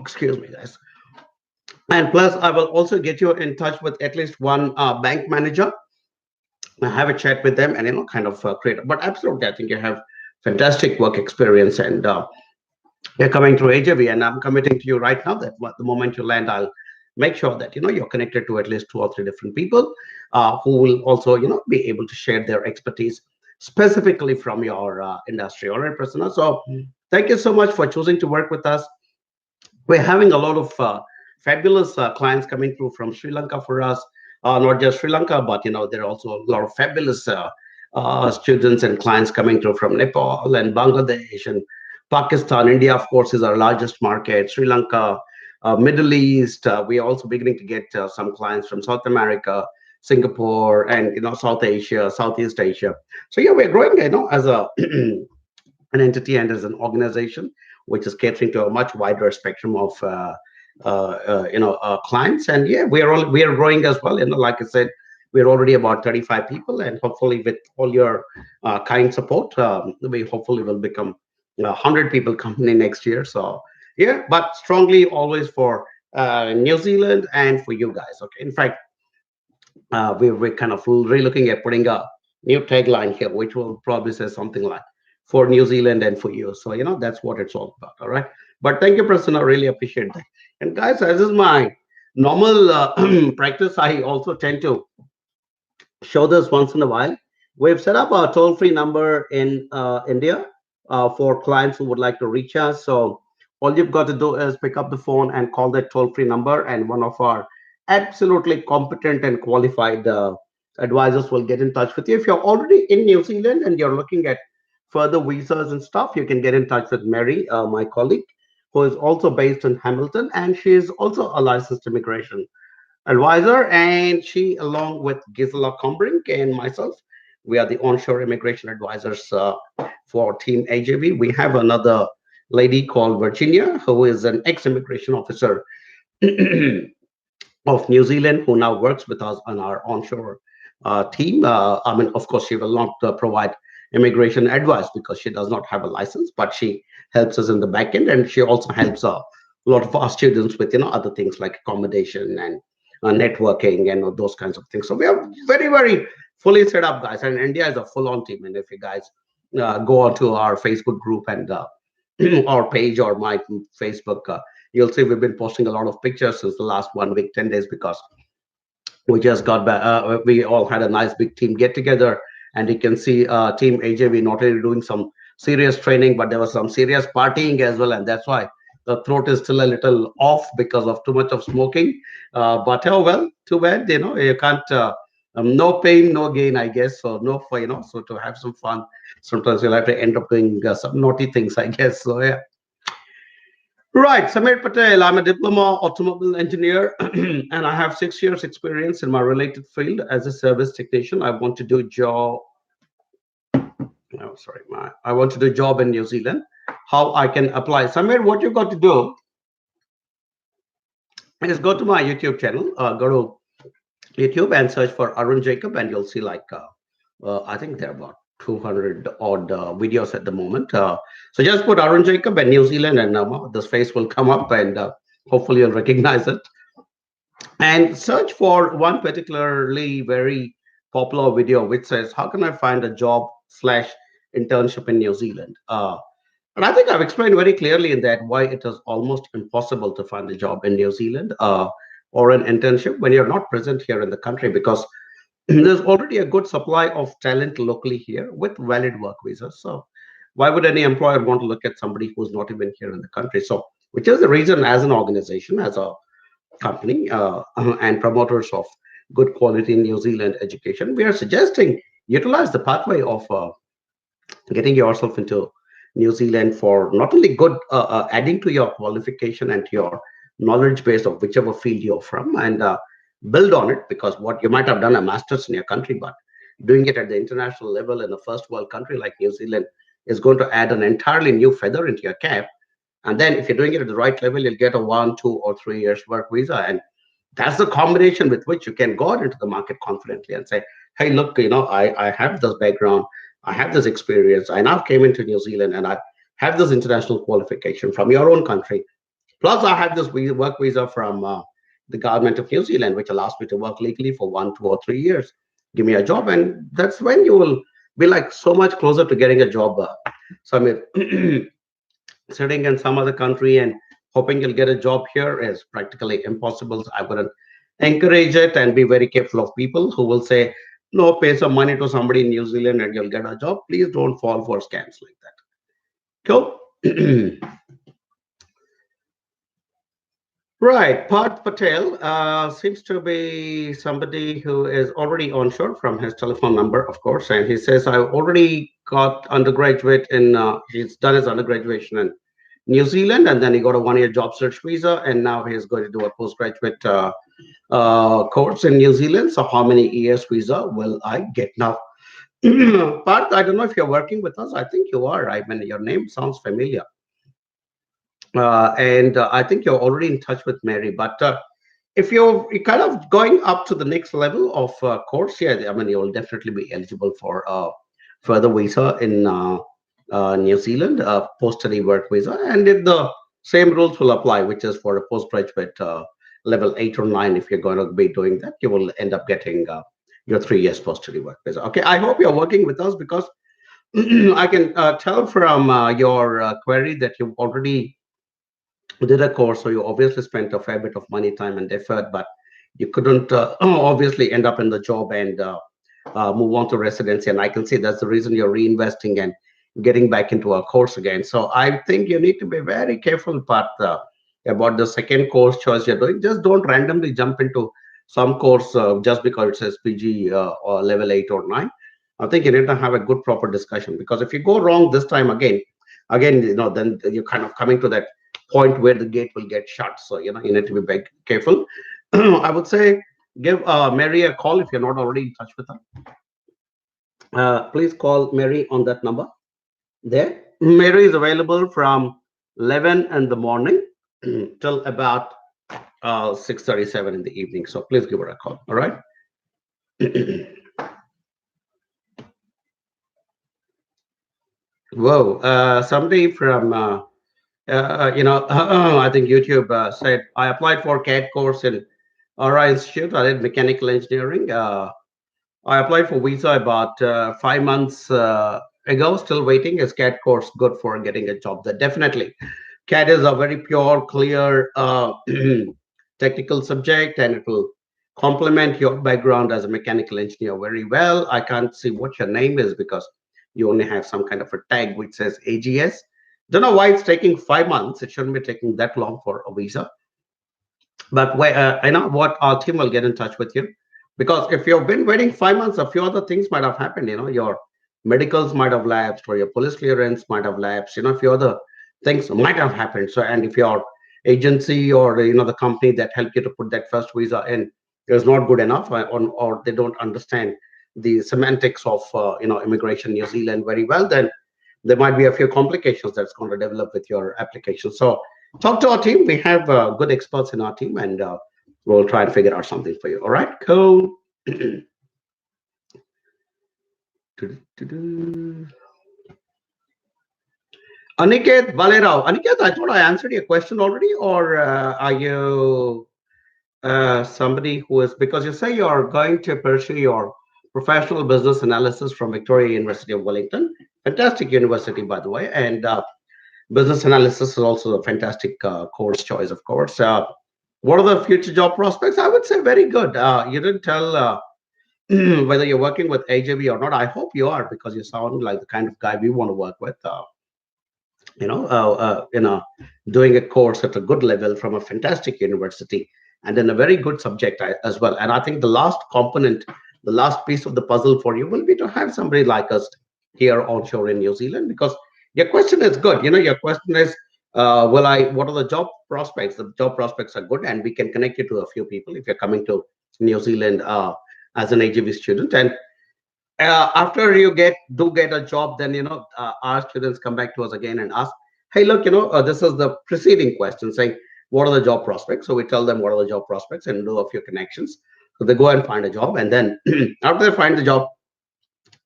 excuse me, guys. And plus, I will also get you in touch with at least one bank manager. Have a chat with them and kind of create. But absolutely, I think you have fantastic work experience, and you're coming through AJB, and I'm committing to you right now that the moment you land, I'll make sure that you're connected to at least 2 or 3 different people who will also be able to share their expertise specifically from your industry. All right, Prasanna. So thank you so much for choosing to work with us. We're having a lot of fabulous clients coming through from Sri Lanka for us. Not just Sri Lanka, but there are also a lot of fabulous students and clients coming through from Nepal and Bangladesh and Pakistan. India, of course, is our largest market. Sri Lanka, Middle East. We are also beginning to get some clients from South America, Singapore, and South Asia, Southeast Asia. So yeah, we're growing, as a an entity and as an organization which is catering to a much wider spectrum of clients. And yeah, we are growing as well. Like I said, we're already about 35 people, and hopefully with all your kind support, we hopefully will become 100 people company next year. So yeah, but strongly always for New Zealand and for you guys. Okay, in fact, we're kind of re-looking at putting a new tagline here, which will probably say something like for New Zealand and for you. So that's what it's all about. All right. But thank you, Prasanna. I really appreciate that. And guys, as is my normal practice, I also tend to show this once in a while. We've set up a toll-free number in India for clients who would like to reach us. So all you've got to do is pick up the phone and call that toll-free number, and one of our absolutely competent and qualified advisors will get in touch with you. If you're already in New Zealand and you're looking at further visas and stuff, you can get in touch with Mary, my colleague, who is also based in Hamilton, and she is also a licensed immigration advisor. And she, along with Gisela Combrink and myself, we are the onshore immigration advisors for Team AJV. We have another lady called Virginia, who is an ex-immigration officer of New Zealand, who now works with us on our onshore team. I mean, of course, she will not provide immigration advice because she does not have a license, but she helps us in the back end, and she also helps a lot of our students with other things like accommodation and networking and those kinds of things. So we are very very fully set up, guys, and India is a full-on team. And if you guys go onto our Facebook group and our page or my Facebook, you'll see we've been posting a lot of pictures since the last 1 week, 10 days, because we just got back. We all had a nice big team get together, and you can see Team AJV not only doing some serious training, but there was some serious partying as well, and that's why the throat is still a little off because of too much of smoking. But oh well, too bad. You can't. No pain, no gain, I guess. So no, for so to have some fun, sometimes you'll have to end up doing some naughty things, I guess. So yeah. Right, Samir Patel. I'm a diploma automobile engineer, and I have 6 years experience in my related field as a service technician. I want to do job. Oh, sorry, I want to do job in New Zealand. How I can apply? Samir, what you got to do is go to my YouTube channel. Go to YouTube and search for Arun Jacob, and you'll see like I think there are about 200 odd videos at the moment. So just put Arun Jacob and New Zealand, and this face will come up, and hopefully you'll recognize it. And search for one particularly very popular video which says, "How can I find a job slash internship in New Zealand?" And I think I've explained very clearly in that why it is almost impossible to find a job in New Zealand or an internship when you're not present here in the country, because there's already a good supply of talent locally here with valid work visas. So why would any employer want to look at somebody who's not even here in the country? So, which is the reason, as an organization, as a company, and promoters of good quality New Zealand education, we are suggesting utilize the pathway of getting yourself into New Zealand for not only good adding to your qualification and to your knowledge base of whichever field you're from, and build on it, because what you might have done a master's in your country, but doing it at the international level in a first world country like New Zealand is going to add an entirely new feather into your cap. And then if you're doing it at the right level, you'll get a 1, 2, or 3 years work visa. And that's the combination with which you can go out into the market confidently and say, hey, look, I have this background, I have this experience, I now came into New Zealand, and I have this international qualification from your own country. Plus, I have this work visa from the government of New Zealand, which allows me to work legally for 1, 2, or 3 years. Give me a job, and that's when you will be like so much closer to getting a job. So I mean, sitting in some other country and hoping you'll get a job here is practically impossible. So I wouldn't encourage it, and be very careful of people who will say, no, pay some money to somebody in New Zealand and you'll get a job. Please don't fall for scams like that. Cool. Right, Parth Patel seems to be somebody who is already onshore from his telephone number, of course, and he says, "I already got undergraduate in." He's done his undergraduation in New Zealand, and then he got a 1 year job search visa, and now he's going to do a postgraduate course in New Zealand. So, how many years visa will I get now? Parth, I don't know if you're working with us. I think you are. I mean, your name sounds familiar. And I think you're already in touch with Mary. But if you're kind of going up to the next level of course, yeah, I mean, you'll definitely be eligible for further visa in New Zealand, post-study work visa, and if the same rules will apply, which is for a postgraduate level 8 or 9. If you're going to be doing that, you will end up getting your 3 years post-study work visa. Okay, I hope you're working with us, because I can tell from your query that you've already did a course, so you obviously spent a fair bit of money, time, and effort, but you couldn't obviously end up in the job and move on to residency. And I can see that's the reason you're reinvesting and getting back into a course again. So I think you need to be very careful, Part, about the second course choice you're doing. Just don't randomly jump into some course just because it says PG or level 8 or 9. I think you need to have a good proper discussion, because if you go wrong this time again, then you're kind of coming to that point where the gate will get shut. So you need to be very careful. I would say give Mary a call if you're not already in touch with her. Please call Mary on that number there. Mary is available from 11 in the morning till about 6:37 in the evening. So please give her a call. All right. Whoa. Somebody from I think YouTube said I applied for CAD course in RI Institute. I did mechanical engineering. I applied for visa about 5 months ago. Still waiting. Is CAD course good for getting a job? That definitely. CAD is a very pure, clear, technical subject, and it will complement your background as a mechanical engineer very well. I can't see what your name is because you only have some kind of a tag which says AGS. Don't know why it's taking 5 months. It shouldn't be taking that long for a visa. But I know what our team will get in touch with you, because if you've been waiting 5 months, a few other things might have happened. Your medicals might have lapsed, or your police clearance might have lapsed. A few other things might have happened. So, and if your agency or the company that helped you to put that first visa in is not good enough, or they don't understand the semantics of immigration New Zealand very well, then there might be a few complications that's going to develop with your application. So talk to our team. We have good experts in our team, and we'll try and figure out something for you. All right, cool. Aniket Valerao. Aniket, I thought I answered your question already, or are you somebody who is, because you say you're going to pursue your professional business analysis from Victoria University of Wellington, fantastic university, by the way, and business analysis is also a fantastic course choice, of course. What are the future job prospects? I would say very good. You didn't tell whether you're working with AJB or not. I hope you are, because you sound like the kind of guy we want to work with. You know, doing a course at a good level from a fantastic university, and then a very good subject as well. And I think the last component, the last piece of the puzzle for you will be to have somebody like us here onshore in New Zealand, because your question is good. Your question is, what are the job prospects? The job prospects are good, and we can connect you to a few people if you're coming to New Zealand as an AGV student. And after you get a job, then our students come back to us again and ask, hey, look, this is the preceding question saying, what are the job prospects? So we tell them what are the job prospects and do a few connections. So they go and find a job, and then after they find the job,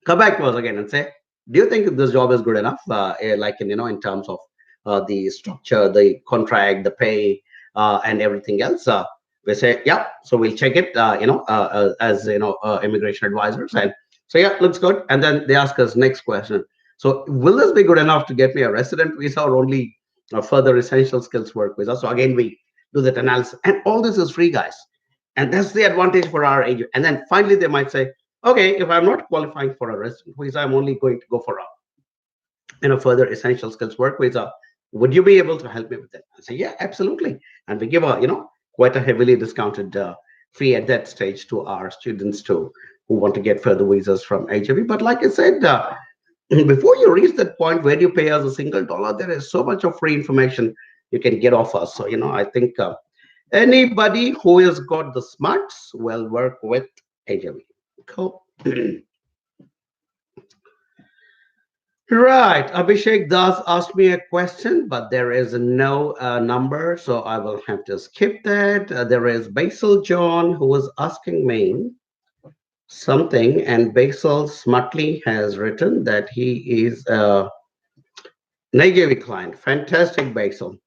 come back to us again and say, do you think this job is good enough, like in terms of the structure, the contract, the pay, and everything else? We say, yeah. So we'll check it, as immigration advisors, and so yeah, looks good. And then they ask us next question. So will this be good enough to get me a resident visa, or only a further essential skills work visa? So again, we do that analysis, and all this is free, guys. And that's the advantage for our agent. And then finally, they might say, okay, if I'm not qualifying for a resident visa, I'm only going to go for a further essential skills work visa. Would you be able to help me with that? I say, yeah, absolutely. And we give a quite a heavily discounted fee at that stage to our students too, who want to get further visas from HIV. But like I said, before you reach that point where you pay us a single dollar, there is so much of free information you can get off us. So I think anybody who has got the smarts will work with HIV. Cool. Right. Abhishek does ask me a question, but there is no number, so I will have to skip that. There is Basil John who was asking me something, and Basil smartly has written that he is a Nigeri client. Fantastic, Basil.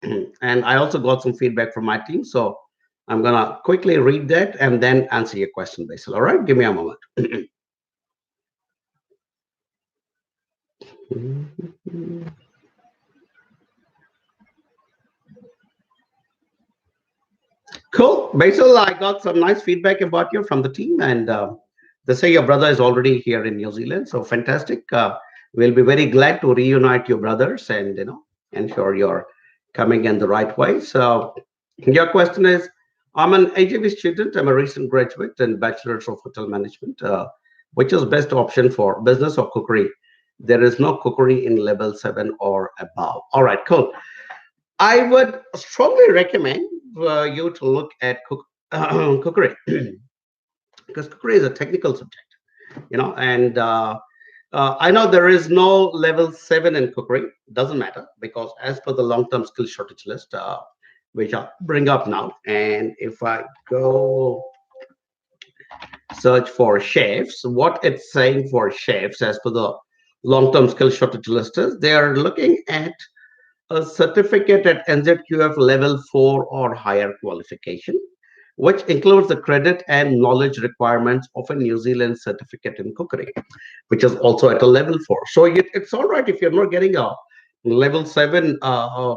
And I also got some feedback from my team, so I'm gonna quickly read that and then answer your question, Basil. All right, give me a moment. Cool. Basil, I got some nice feedback about you from the team, and they say your brother is already here in New Zealand. So fantastic. We'll be very glad to reunite your brothers and, ensure you're coming in the right way. So your question is, I'm an AJB student. I'm a recent graduate and bachelor's of hotel management, which is best option for business or cookery. There is no cookery in level 7 or above. All right, cool. I would strongly recommend you to look at cookery because cookery is a technical subject, and I know there is no level 7 in cookery. Doesn't matter because as per the long-term skill shortage list, which I'll bring up now, and if I go search for chefs, what it's saying for chefs as per the long-term skill shortage list is they are looking at a certificate at NZQF level 4 or higher qualification, which includes the credit and knowledge requirements of a New Zealand certificate in cookery, which is also at a level 4. So it's all right if you're not getting a level 7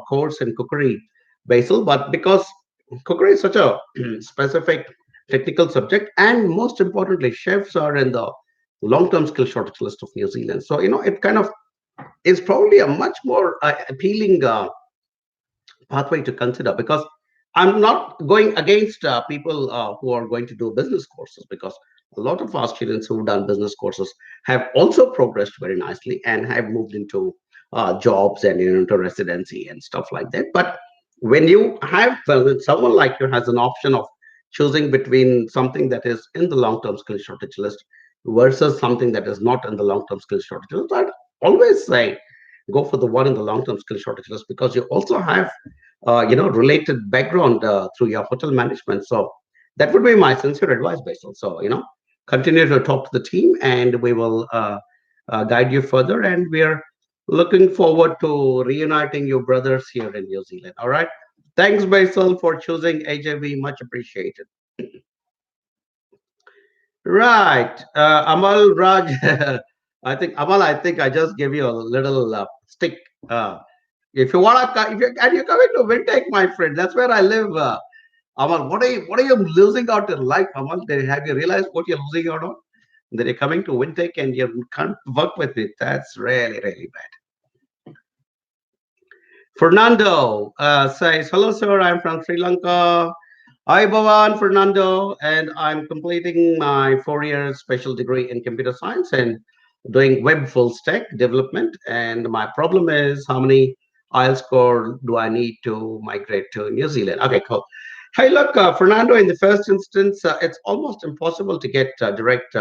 course in cookery, Basil, but because cookery is such a specific technical subject, and most importantly, chefs are in the long-term skill shortage list of New Zealand. So, it kind of is probably a much more appealing pathway to consider because I'm not going against people who are going to do business courses because a lot of our students who've done business courses have also progressed very nicely and have moved into jobs and into residency and stuff like that. But when you have someone like you has an option of choosing between something that is in the long-term skill shortage list versus something that is not in the long-term skill shortage list, I'd always say go for the one in the long-term skill shortage list because you also have related background through your hotel management. So that would be my sincere advice, Basil. So continue to talk to the team, and we will guide you further. And we are looking forward to reuniting your brothers here in New Zealand. All right. Thanks, Basil, for choosing AJV. Much appreciated. Right, Amal Raj. I think I just gave you a little stick. Uh, if you wanna, if you and you're coming to Wintake, my friend, that's where I live. Amal, what are you losing out in life, Amal? Have you realized what you're losing out on? That you're coming to Wintake and you can't work with it. That's really, really bad. Fernando says, "Hello, sir. I'm from Sri Lanka. Hi, Bhavan, Fernando, and I'm completing my 4 year special degree in computer science and doing web full stack development. And my problem is how many IELTS score do I need to migrate to New Zealand? Okay, cool. Hey, look, Fernando, in the first instance, it's almost impossible to get direct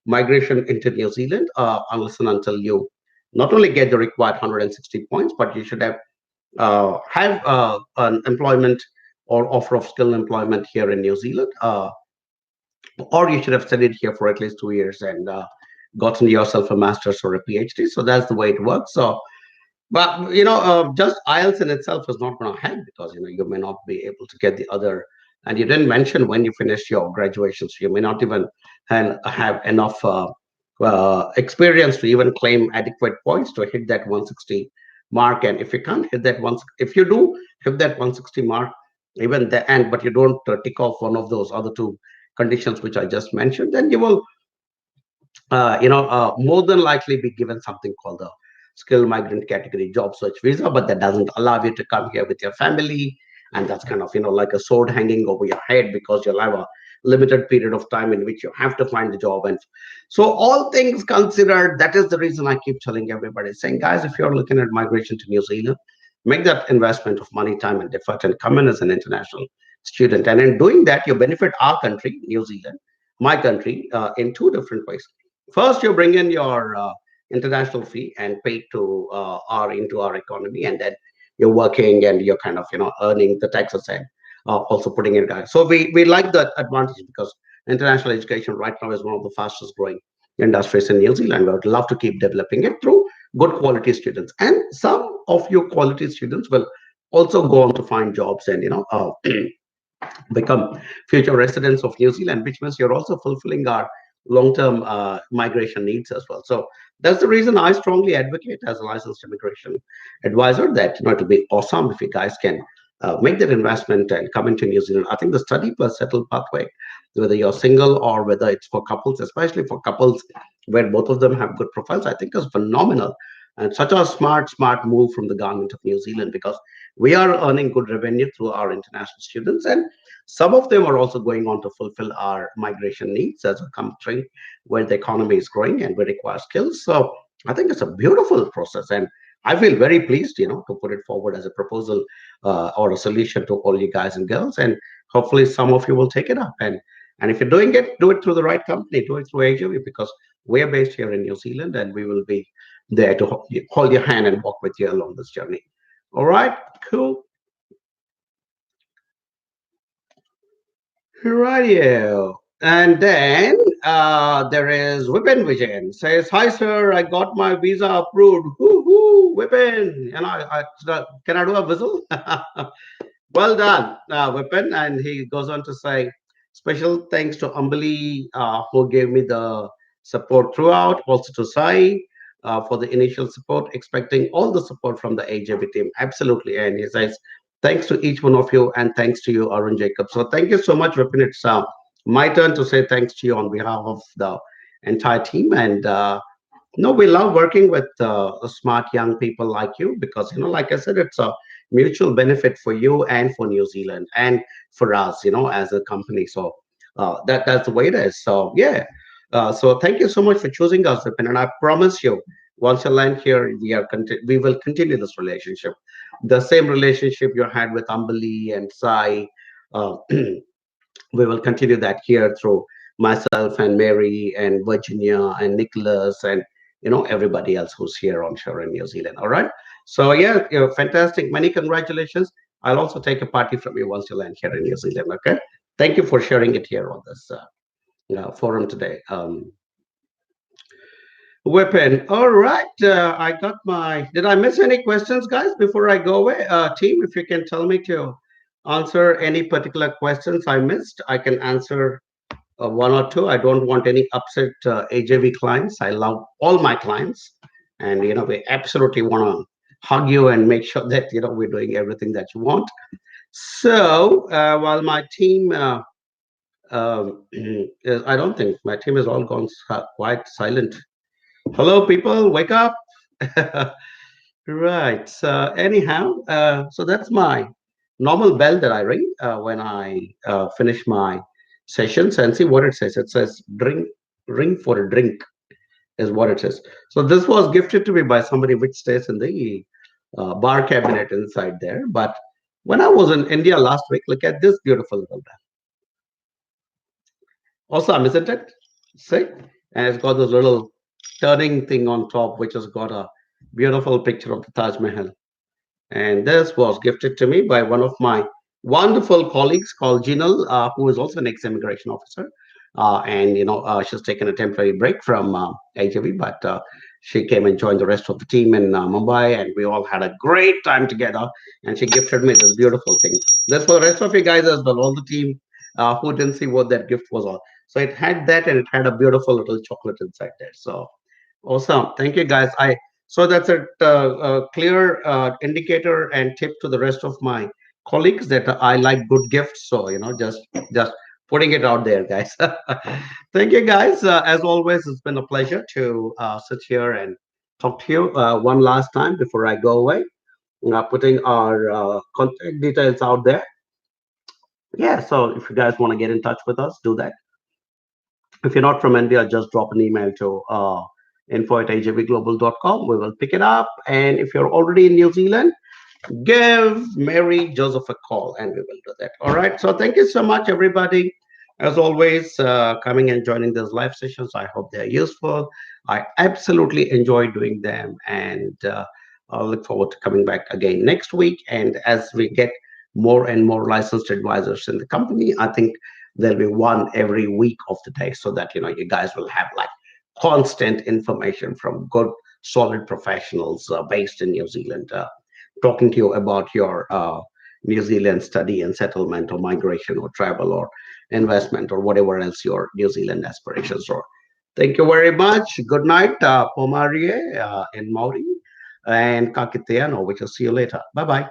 migration into New Zealand unless and until you not only get the required 160 points, but you should have an employment or offer of skill employment here in New Zealand, or you should have studied here for at least 2 years and gotten yourself a master's or a PhD. So that's the way it works. So, but just IELTS in itself is not going to help because you may not be able to get the other. And you didn't mention when you finished your graduation, so you may not even have enough experience to even claim adequate points to hit that 160 mark. And if you can't hit that one, if you do hit that 160 mark, even the end, but you don't tick off one of those other two conditions which I just mentioned, then you will more than likely be given something called the skilled migrant category job search visa, but that doesn't allow you to come here with your family. And that's kind of, like a sword hanging over your head because you'll have a limited period of time in which you have to find a job. And so, all things considered, that is the reason I keep telling everybody saying, guys, if you're looking at migration to New Zealand, make that investment of money, time, and effort and come in as an international student. And in doing that, you benefit our country, New Zealand, my country, in two different ways. First, you bring in your international fee and pay to our into our economy, and then you're working and you're kind of earning the taxes and also putting it back. So we like that advantage because international education right now is one of the fastest growing industries in New Zealand. We would love to keep developing it through good quality students, and some of your quality students will also go on to find jobs and become future residents of New Zealand, which means you're also fulfilling our long-term migration needs as well. So that's the reason I strongly advocate as a licensed immigration advisor that it will be awesome if you guys can make that investment and come into New Zealand. I think the study plus settle pathway, whether you're single or whether it's for couples, especially for couples where both of them have good profiles, I think is phenomenal. And such a smart move from the government of New Zealand, because we are earning good revenue through our international students, and some of them are also going on to fulfill our migration needs as a country where the economy is growing and we require skills. So I think it's a beautiful process, and I feel very pleased, to put it forward as a proposal or a solution to all you guys and girls, and hopefully some of you will take it up. And if you're doing it, do it through the right company, do it through AJV, because we're based here in New Zealand, and we will be there to hold your hand and walk with you along this journey. All right, cool. Radio. And then there is Vipin Vijayan says, "Hi sir, I got my visa approved. Woo hoo, Vipin." And can I do a whistle? Well done, Vipin. And he goes on to say, special thanks to Ambali, who gave me the support throughout, also to Sai for the initial support, expecting all the support from the AJB team. Absolutely. And he says, thanks to each one of you, and thanks to you, Arun Jacob. So thank you so much, Vipin. It's my turn to say thanks to you on behalf of the entire team. And no, we love working with smart young people like you, because, like I said, it's a mutual benefit for you and for New Zealand and for us, as a company. So that's the way it is. So yeah. So thank you so much for choosing us, Vipin. And I promise you, once you land here, we will continue this relationship, the same relationship you had with Ambali and Sai. Uh, we will continue that here through myself and Mary and Virginia and Nicholas and everybody else who's here on shore in New Zealand. All right. So yeah, fantastic. Many congratulations. I'll also take a party from you once you land here in New Zealand. Okay. Thank you for sharing it here on this forum today. Weapon. All right. I got my. Did I miss any questions, guys? Before I go away, team, if you can tell me to answer any particular questions I missed, I can answer one or two. I don't want any upset AJV clients. I love all my clients, and we absolutely want to hug you and make sure that we're doing everything that you want. So while my team, I don't think my team is all gone quite silent. Hello, people, wake up! Right. So anyhow, so that's my normal bell that I ring when I finish my sessions, and see what it says. It says drink, ring for a drink is what it says. So this was gifted to me by somebody which stays in the bar cabinet inside there. But when I was in India last week, look at this beautiful little bell. Awesome, isn't it? See? And it's got this little turning thing on top, which has got a beautiful picture of the Taj Mahal. And this was gifted to me by one of my wonderful colleagues called Jinal, who is also an ex-immigration officer. And she's taken a temporary break from AJV, but she came and joined the rest of the team in Mumbai, and we all had a great time together. And she gifted me this beautiful thing. That's for the rest of you guys as well, all the team who didn't see what that gift was all. So it had that, and it had a beautiful little chocolate inside there. So awesome. Thank you, guys. So that's a clear indicator and tip to the rest of my colleagues that I like good gifts. So just putting it out there, guys. Thank you, guys. As always, it's been a pleasure to sit here and talk to you one last time before I go away. Putting our contact details out there. Yeah. So if you guys want to get in touch with us, do that. If you're not from India, just drop an email to info@ajvglobal.com. We will pick it up. And if you're already in New Zealand, give Mary Joseph a call and we will do that. All right. So thank you so much, everybody. As always, coming and joining these live sessions. I hope they're useful. I absolutely enjoy doing them. And I'll look forward to coming back again next week. And as we get more and more licensed advisors in the company, I think there'll be one every week of the day, so that you guys will have like constant information from good solid professionals based in New Zealand, talking to you about your New Zealand study and settlement or migration or travel or investment or whatever else your New Zealand aspirations are. Thank you very much. Good night, Pomarie and Mauri and Kakiteano. We shall see you later. Bye bye.